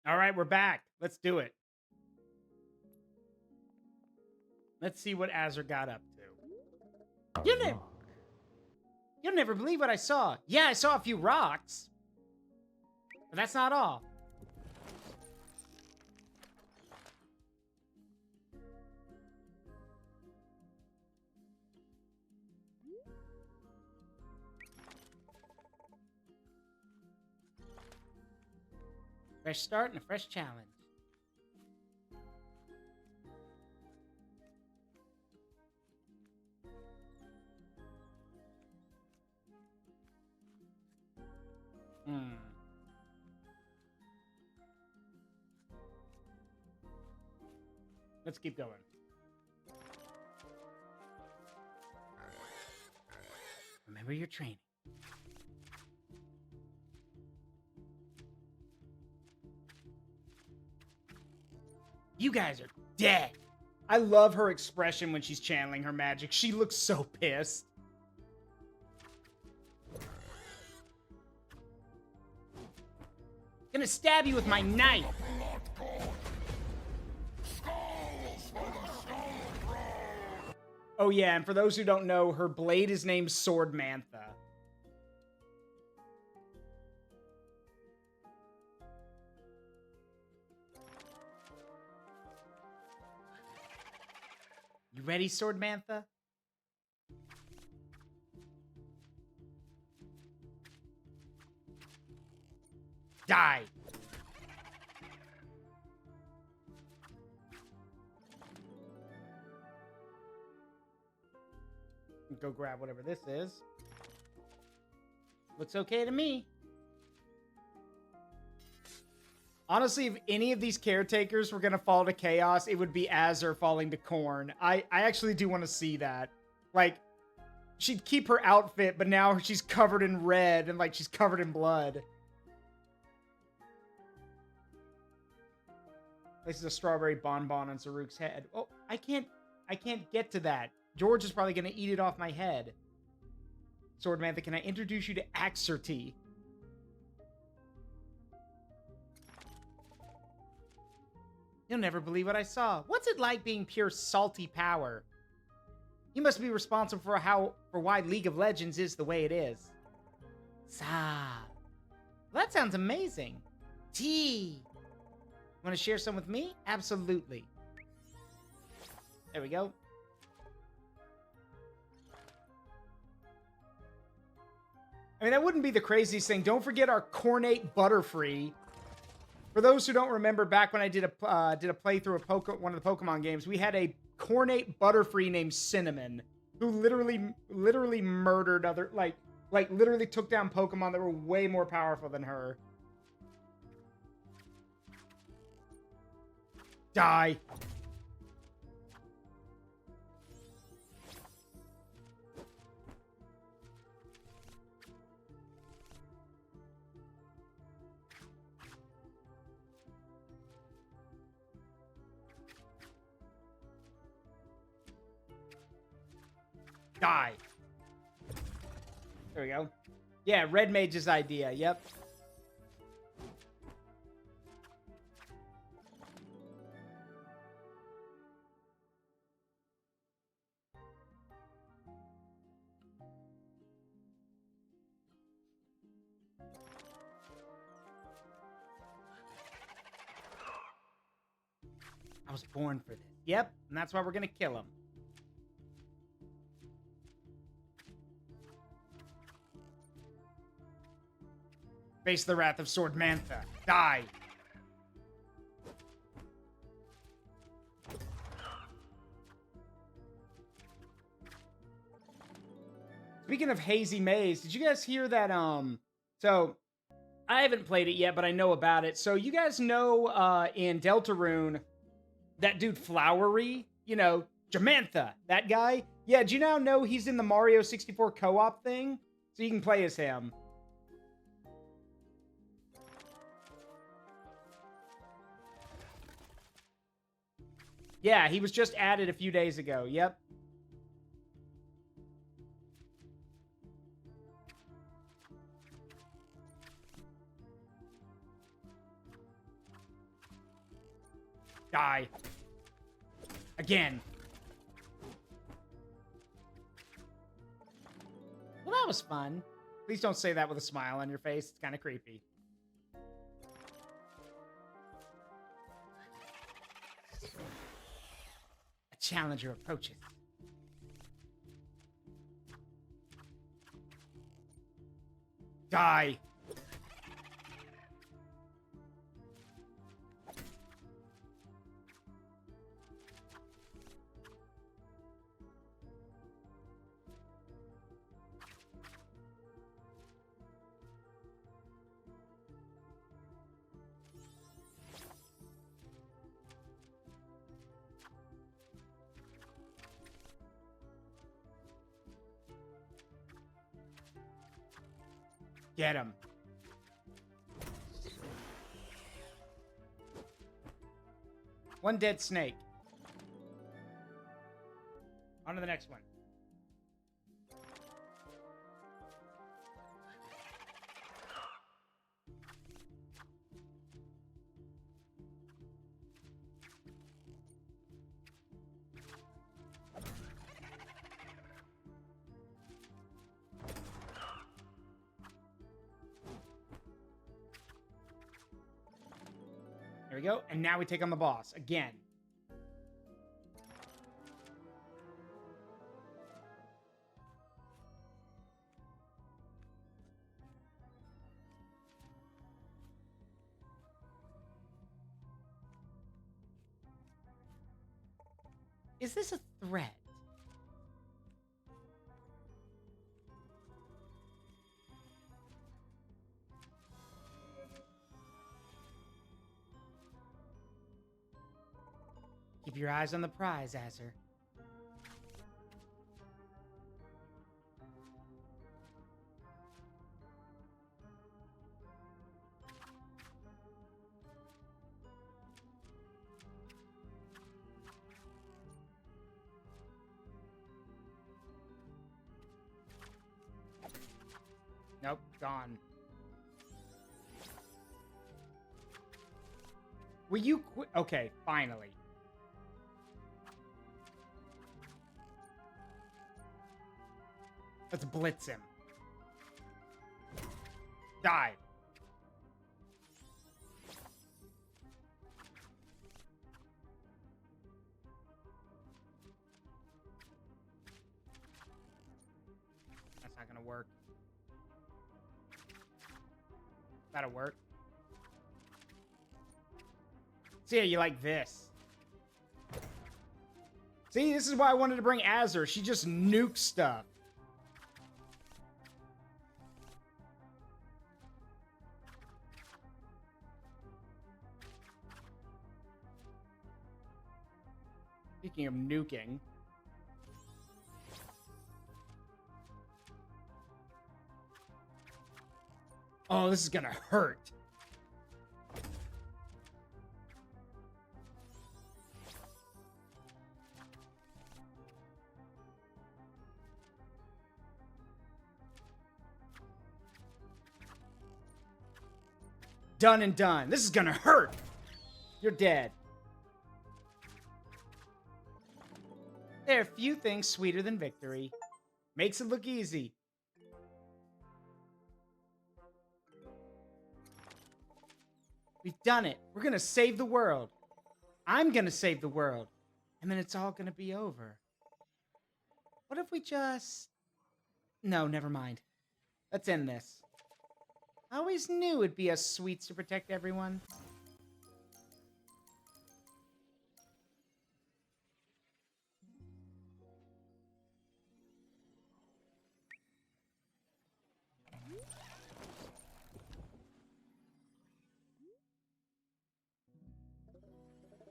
All right, we're back. Let's do it. Let's see what Azur got up to. You'll never believe what I saw. Yeah, I saw a few rocks. But that's not all. Fresh start and a fresh challenge. Let's keep going. Remember your training. You guys are dead. I love her expression when she's channeling her magic. She looks so pissed. Gonna stab you with my knife. Oh yeah, and for those who don't know, her blade is named Sword Mantha. You ready, Sword Mantha? Die! Go grab whatever this is. Looks okay to me. Honestly, if any of these caretakers were going to fall to chaos, it would be Azur falling to Khorne. I actually do want to see that. Like, she'd keep her outfit, but now she's covered in red and, like, she's covered in blood. This is a strawberry bonbon on Zaruk's head. Oh, I can't get to that. George is probably going to eat it off my head. Sword Mantha, can I introduce you to Axerty? You'll never believe what I saw. What's it like being pure salty power? You must be responsible for why League of Legends is the way it is. Well, that sounds amazing. Tea. Want to share some with me? Absolutely. There we go. I mean, that wouldn't be the craziest thing. Don't forget our Cornate Butterfree. For those who don't remember, back when I did a playthrough of one of the Pokemon games, we had a Cornate Butterfree named Cinnamon, who literally murdered other, like literally took down Pokemon that were way more powerful than her. Die. Die. There we go. Yeah, Red Mage's idea. Yep. I was born for this. Yep, and that's why we're gonna kill him. Face the wrath of Sword Mantha. Die. Speaking of Hazy Maze, did you guys hear that, so, I haven't played it yet, but I know about it. So, you guys know, in Deltarune, that dude Flowery, you know, Jamantha, that guy? Yeah, do you now know he's in the Mario 64 co-op thing? So you can play as him. Yeah, he was just added a few days ago. Yep. Die. Again. Well, that was fun. Please don't say that with a smile on your face. It's kind of creepy. A challenger approaches. Die. Get him. One dead snake. On to the next one. There we go. And now we take on the boss again. Is this a threat? Keep your eyes on the prize, Azur. Nope, gone. Will you quit? Okay, finally. Let's blitz him. Die. That's not gonna work. That'll work. See, you like this. See, this is why I wanted to bring Azur. She just nukes stuff. Speaking of nuking. Oh, this is gonna hurt. Done and done. This is gonna hurt. You're dead. There are few things sweeter than victory. Makes it look easy. We've done it. We're gonna save the world. I'm gonna save the world. And then it's all gonna be over. What if we just... No, never mind. Let's end this. I always knew it'd be us sweets to protect everyone.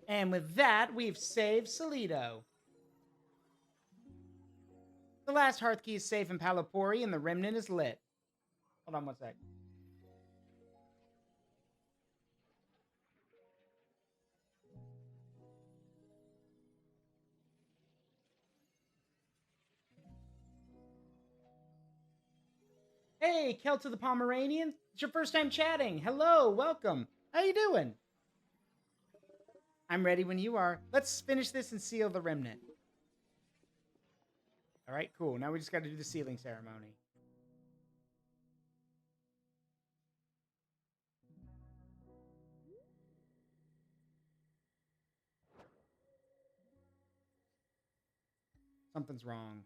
And with that, we've saved Solito. The last hearth key is safe in Palapori, and the remnant is lit. Hold on one sec. Hey, Kelta the Pomeranian. It's your first time chatting. Hello, welcome. How you doing? I'm ready when you are. Let's finish this and seal the remnant. All right, cool. Now we just got to do the sealing ceremony. Something's wrong.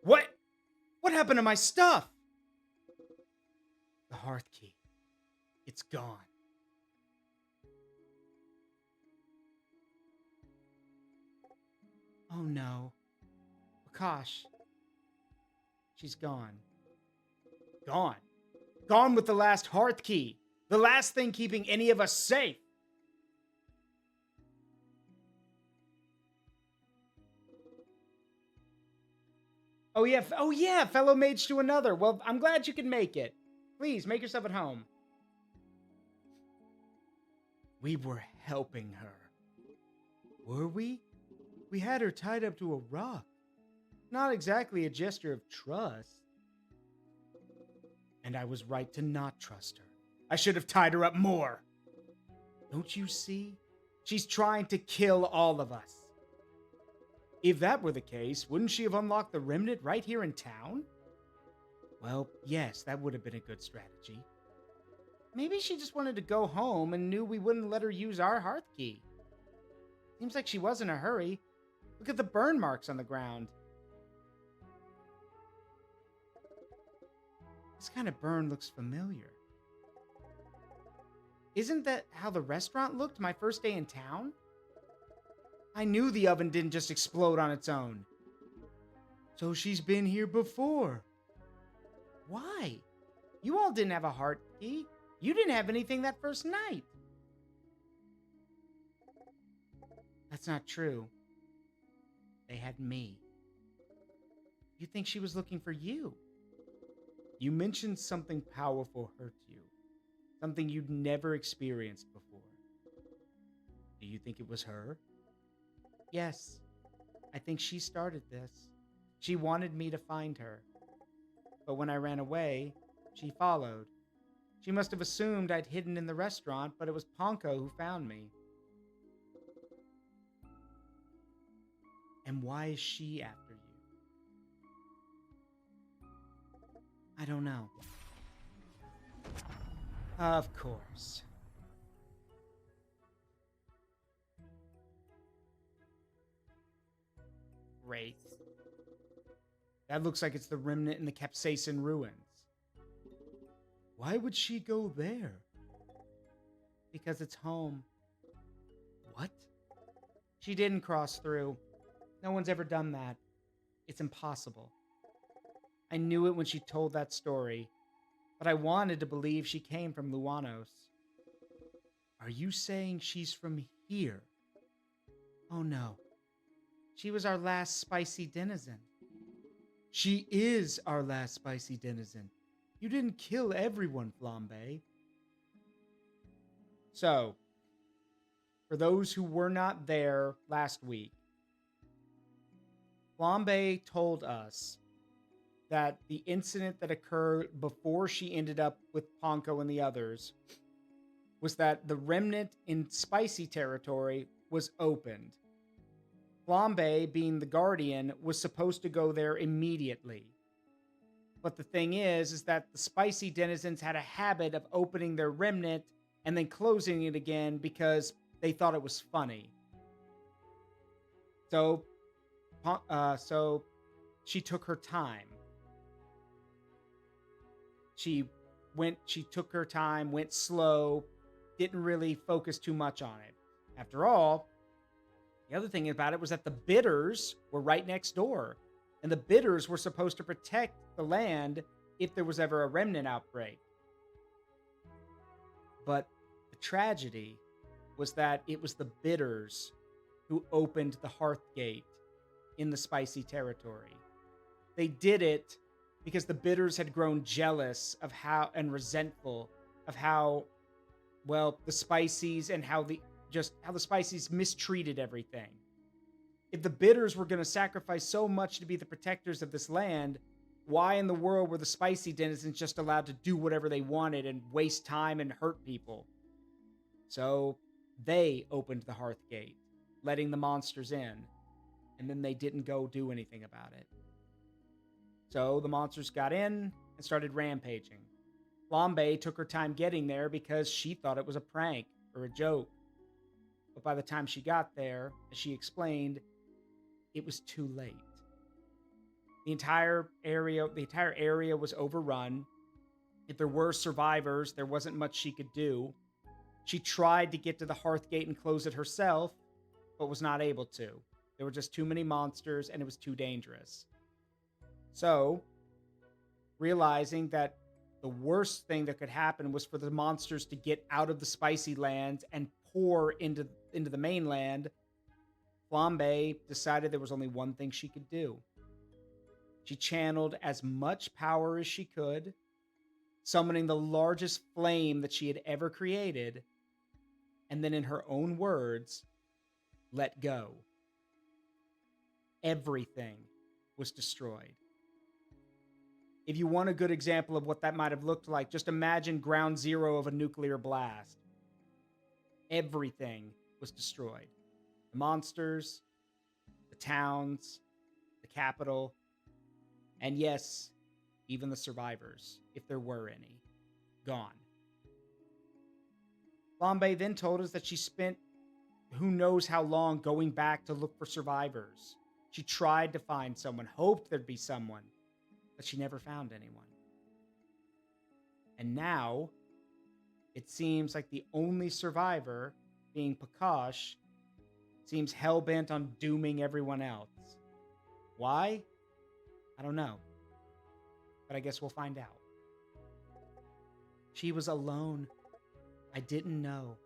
What? What happened to my stuff? The hearth key. It's gone. Oh no. Akash. She's gone. Gone. Gone with the last hearth key. The last thing keeping any of us safe. Oh yeah, fellow mage to another. Well, I'm glad you could make it. Please, make yourself at home. We were helping her. Were we? We had her tied up to a rock. Not exactly a gesture of trust. And I was right to not trust her. I should have tied her up more. Don't you see? She's trying to kill all of us. If that were the case, wouldn't she have unlocked the remnant right here in town? Well, yes, that would have been a good strategy. Maybe she just wanted to go home and knew we wouldn't let her use our hearth key. Seems like she was in a hurry. Look at the burn marks on the ground. This kind of burn looks familiar. Isn't that how the restaurant looked my first day in town? I knew the oven didn't just explode on its own. So she's been here before. Why? You all didn't have a heart key. You didn't have anything that first night. That's not true. They had me. You think she was looking for you? You mentioned something powerful hurt you. Something you'd never experienced before. Do you think it was her? Yes. I think she started this. She wanted me to find her. But when I ran away, she followed. She must have assumed I'd hidden in the restaurant, but it was Ponko who found me. And why is she after you? I don't know. Of course. Great. That looks like it's the remnant in the Capsaicin ruins. Why would she go there? Because it's home. What? She didn't cross through. No one's ever done that. It's impossible. I knew it when she told that story, but I wanted to believe she came from Luanos. Are you saying she's from here? Oh no. She was our last spicy denizen. She is our last spicy denizen. You didn't kill everyone, Flambe. So, for those who were not there last week, Flambe told us that the incident that occurred before she ended up with Ponko and the others was that the remnant in spicy territory was opened. Flambe, being the guardian, was supposed to go there immediately. But the thing is that the spicy denizens had a habit of opening their remnant and then closing it again because they thought it was funny. So she took her time. She took her time, went slow, didn't really focus too much on it. After all, the other thing about it was that the bidders were right next door. And the bidders were supposed to protect the land if there was ever a remnant outbreak. But the tragedy was that it was the bidders who opened the hearth gate in the spicy territory. They did it because the bidders had grown jealous of how and resentful of how, well, the spicies and how the spicies mistreated everything. If the bidders were going to sacrifice so much to be the protectors of this land, why in the world were the spicy denizens just allowed to do whatever they wanted and waste time and hurt people? So They opened the hearth gate, letting the monsters in, and then they didn't go do anything about it. So the monsters got in and started rampaging. Flambe took her time getting there because she thought it was a prank or a joke. But by the time she got there, as she explained, it was too late. The entire area was overrun. If there were survivors, there wasn't much she could do. She tried to get to the hearth gate and close it herself, but was not able to. There were just too many monsters and it was too dangerous. So, realizing that the worst thing that could happen was for the monsters to get out of the spicy lands and pour into the mainland, Flambe decided there was only one thing she could do. She channeled as much power as she could, summoning the largest flame that she had ever created, and then in her own words, let go. Everything was destroyed. If you want a good example of what that might have looked like, just imagine ground zero of a nuclear blast. Everything was destroyed. The monsters, the towns, the capital, and yes, even the survivors, if there were any, gone. Flambe then told us that she spent who knows how long going back to look for survivors. She tried to find someone, hoped there'd be someone, but she never found anyone. And now, it seems like the only survivor, being Prakash, seems hell-bent on dooming everyone else. Why? I don't know. But I guess we'll find out. She was alone. I didn't know.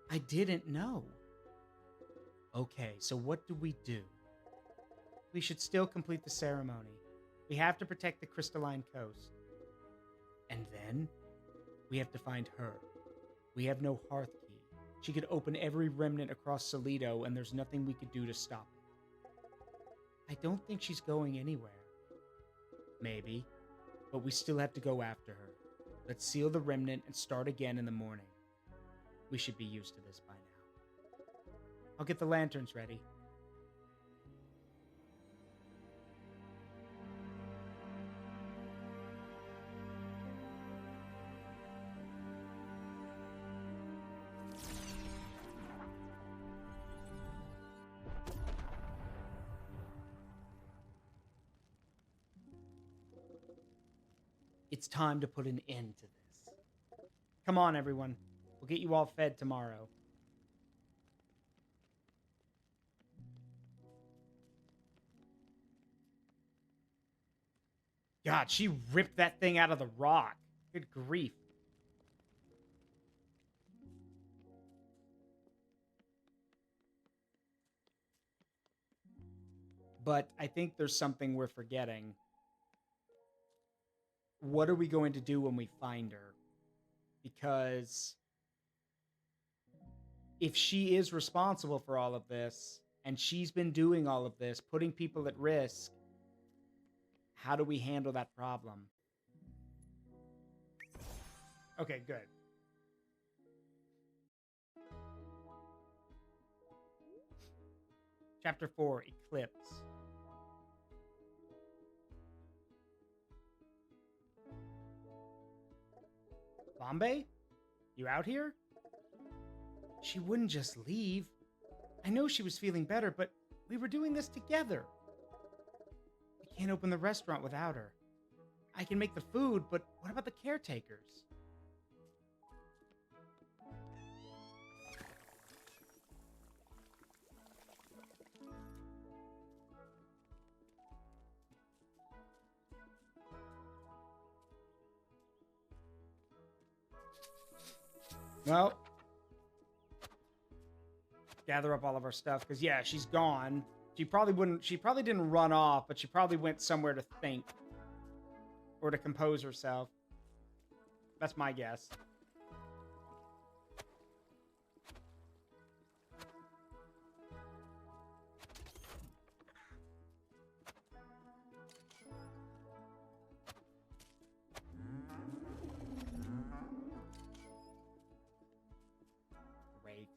I didn't know. Okay, so what do? We should still complete the ceremony. We have to protect the crystalline coast. And then, we have to find her. We have no hearth key. She could open every remnant across Solido, and there's nothing we could do to stop it. I don't think she's going anywhere. Maybe, but we still have to go after her. Let's seal the remnant and start again in the morning. We should be used to this by now. I'll get the lanterns ready. It's time to put an end to this. Come on, everyone. We'll get you all fed tomorrow. God, she ripped that thing out of the rock. Good grief. But I think there's something we're forgetting. What are we going to do when we find her? Because if she is responsible for all of this, and she's been doing all of this, putting people at risk, how do we handle that problem? Okay, good. Chapter 4, Eclipse. Flambe? You out here? She wouldn't just leave. I know she was feeling better, but we were doing this together. We can't open the restaurant without her. I can make the food, but what about the caretakers? Well, gather up all of our stuff, because yeah, she's gone. She probably didn't run off, but she probably went somewhere to think. Or to compose herself. That's my guess. Great.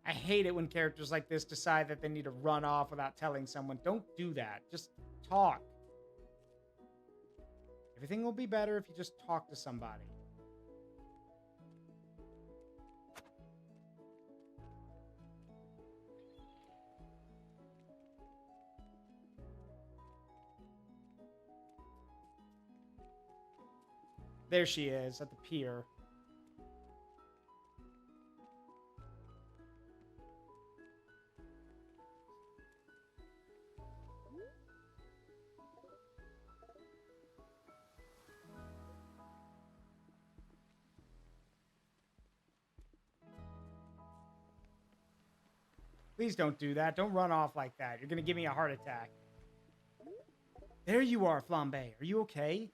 I hate it when characters like this decide that they need to run off without telling someone. Don't do that. Just talk. Everything will be better if you just talk to somebody. There she is at the pier. Please don't do that. Don't run off like that. You're going to give me a heart attack. There you are, Flambe. Are you okay?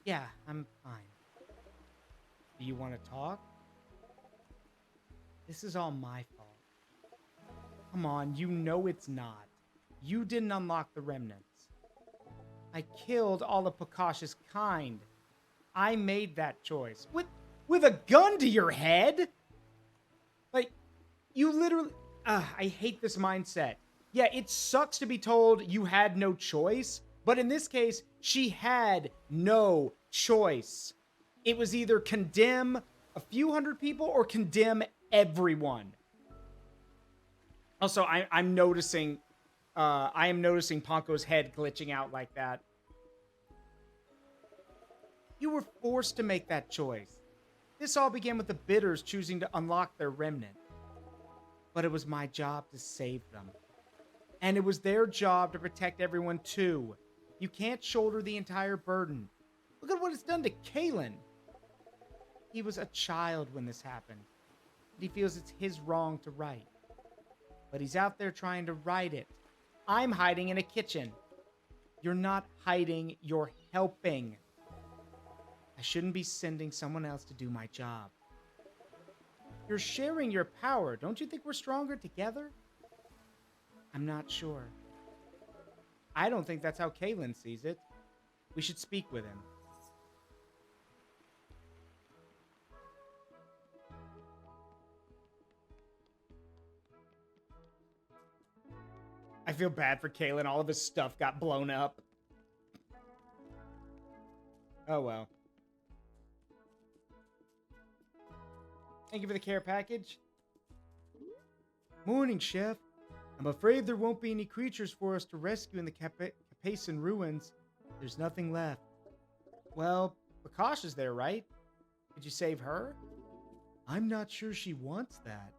Yeah, I'm fine. Do you want to talk? This is all my fault. Come on, you know it's not. You didn't unlock the remnants. I killed all of Pakash's kind. I made that choice. With a gun to your head? Like, you literally... I hate this mindset. Yeah, it sucks to be told you had no choice, but in this case, she had no choice. It was either condemn a few hundred people or condemn everyone. Also, I am noticing Ponko's head glitching out like that. You were forced to make that choice. This all began with the Bitters choosing to unlock their remnant. But it was my job to save them. And it was their job to protect everyone too. You can't shoulder the entire burden. Look at what it's done to Kalen. He was a child when this happened. And he feels it's his wrong to right. But he's out there trying to right it. I'm hiding in a kitchen. You're not hiding, you're helping. I shouldn't be sending someone else to do my job. You're sharing your power. Don't you think we're stronger together? I'm not sure. I don't think that's how Kalen sees it. We should speak with him. I feel bad for Kalen. All of his stuff got blown up. Oh well. Thank you for the care package. Morning, Chef. I'm afraid there won't be any creatures for us to rescue in the Capacin ruins. There's nothing left. Well, Bakash is there, right? Did you save her? I'm not sure she wants that.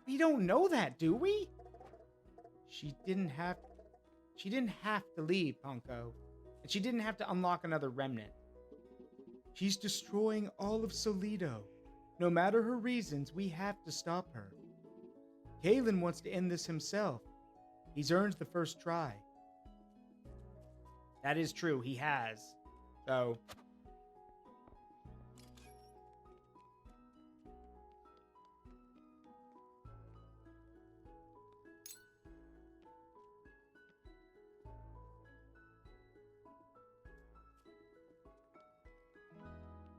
We don't know that, do we? She didn't have to leave, Ponko. And she didn't have to unlock another remnant. She's destroying all of Solido. No matter her reasons, we have to stop her. Kalen wants to end this himself. He's earned the first try. That is true, he has. So...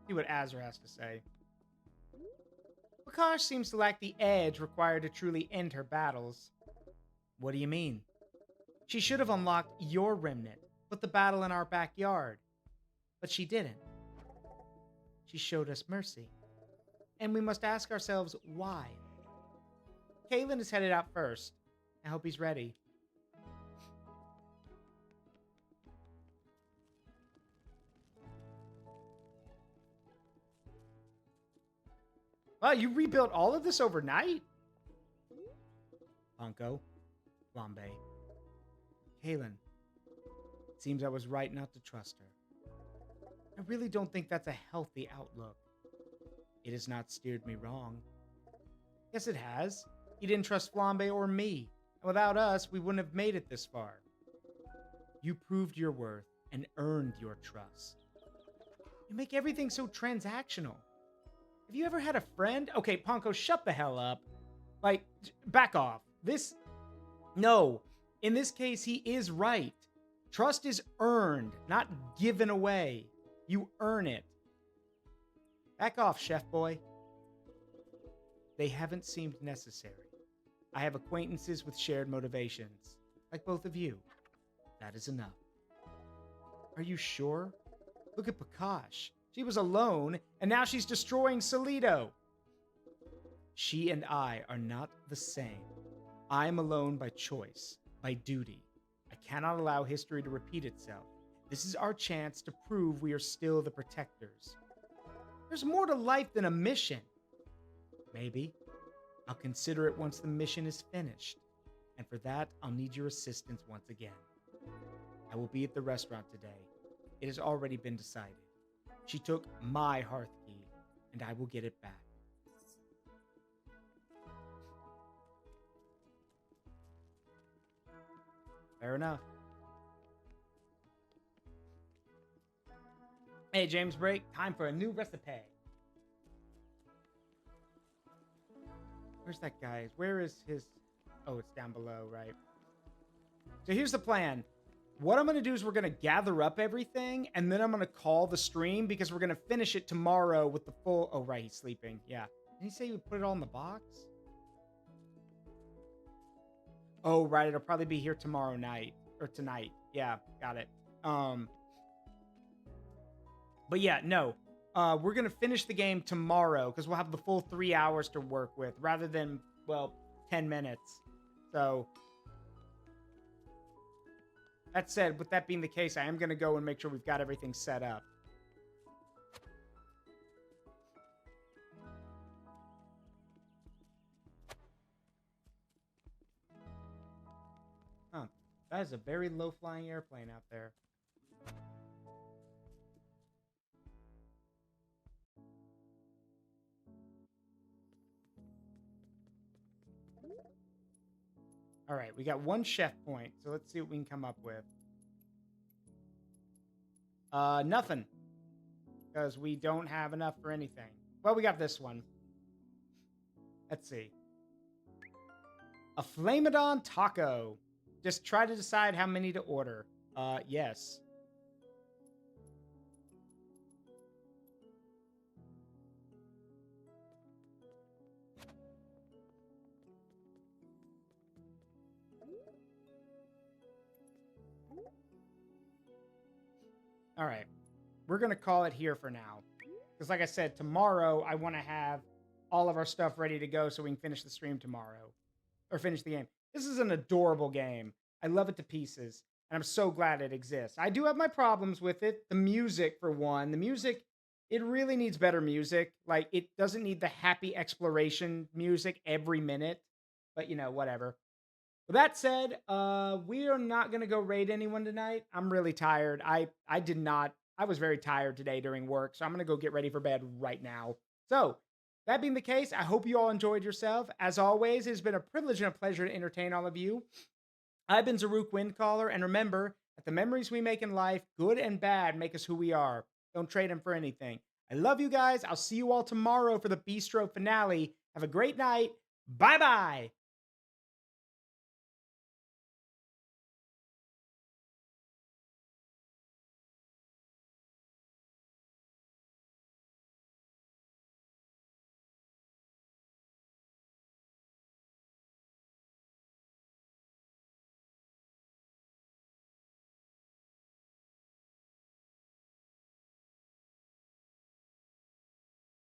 see what Azra has to say. Bakash seems to lack the edge required to truly end her battles. What do you mean? She should have unlocked your remnant, put the battle in our backyard. But she didn't. She showed us mercy. And we must ask ourselves why. Kalen is headed out first. I hope he's ready. Wow, you rebuilt all of this overnight? Ponko, Flambe, Kalen. It seems I was right not to trust her. I really don't think that's a healthy outlook. It has not steered me wrong. Yes, it has. You didn't trust Flambe or me. And without us, we wouldn't have made it this far. You proved your worth and earned your trust. You make everything so transactional. Have you ever had a friend? Okay, Ponko, shut the hell up. Like, back off. No. In this case, he is right. Trust is earned, not given away. You earn it. Back off, Chef Boy. they haven't seemed necessary. I have acquaintances with shared motivations, like both of you. That is enough. Are you sure? Look at Prakash. She was alone, and now she's destroying Solito. She and I are not the same. I am alone by choice, by duty. I cannot allow history to repeat itself. This is our chance to prove we are still the protectors. There's more to life than a mission. Maybe. I'll consider it once the mission is finished. And for that, I'll need your assistance once again. I will be at the restaurant today. It has already been decided. She took my hearth key, and I will get it back. Fair enough. Hey, James Break, time for a new recipe. Where's that guy? Where is his... Oh, it's down below, right? So here's the plan. What I'm going to do is we're going to gather up everything, and then I'm going to call the stream because we're going to finish it tomorrow with the full... Oh, right, he's sleeping. Yeah. Did he say he would put it all in the box? Oh, right, it'll probably be here tomorrow night. Or tonight. Yeah, got it. But yeah, no. We're going to finish the game tomorrow because we'll have the full 3 hours to work with rather than, well, 10 minutes. So, that said, with that being the case, I am going to go and make sure we've got everything set up. Huh. That is a very low-flying airplane out there. All right, we got one chef point, so let's see what we can come up with. Nothing, because we don't have enough for anything. Well, we got this one. Let's see. A Flamadon taco. Just try to decide how many to order. Yes. All right. We're going to call it here for now. Because like I said, tomorrow I want to have all of our stuff ready to go so we can finish the stream tomorrow. Or finish the game. This is an adorable game. I love it to pieces. And I'm so glad it exists. I do have my problems with it. The music, for one. The music, it really needs better music. Like, it doesn't need the happy exploration music every minute. But, you know, whatever. With that said, we are not going to go raid anyone tonight. I'm really tired. I was very tired today during work, so I'm going to go get ready for bed right now. So, that being the case, I hope you all enjoyed yourself. As always, it's been a privilege and a pleasure to entertain all of you. I've been Zaruk Windcaller, and remember that the memories we make in life, good and bad, make us who we are. Don't trade them for anything. I love you guys. I'll see you all tomorrow for the Beastro finale. Have a great night. Bye-bye.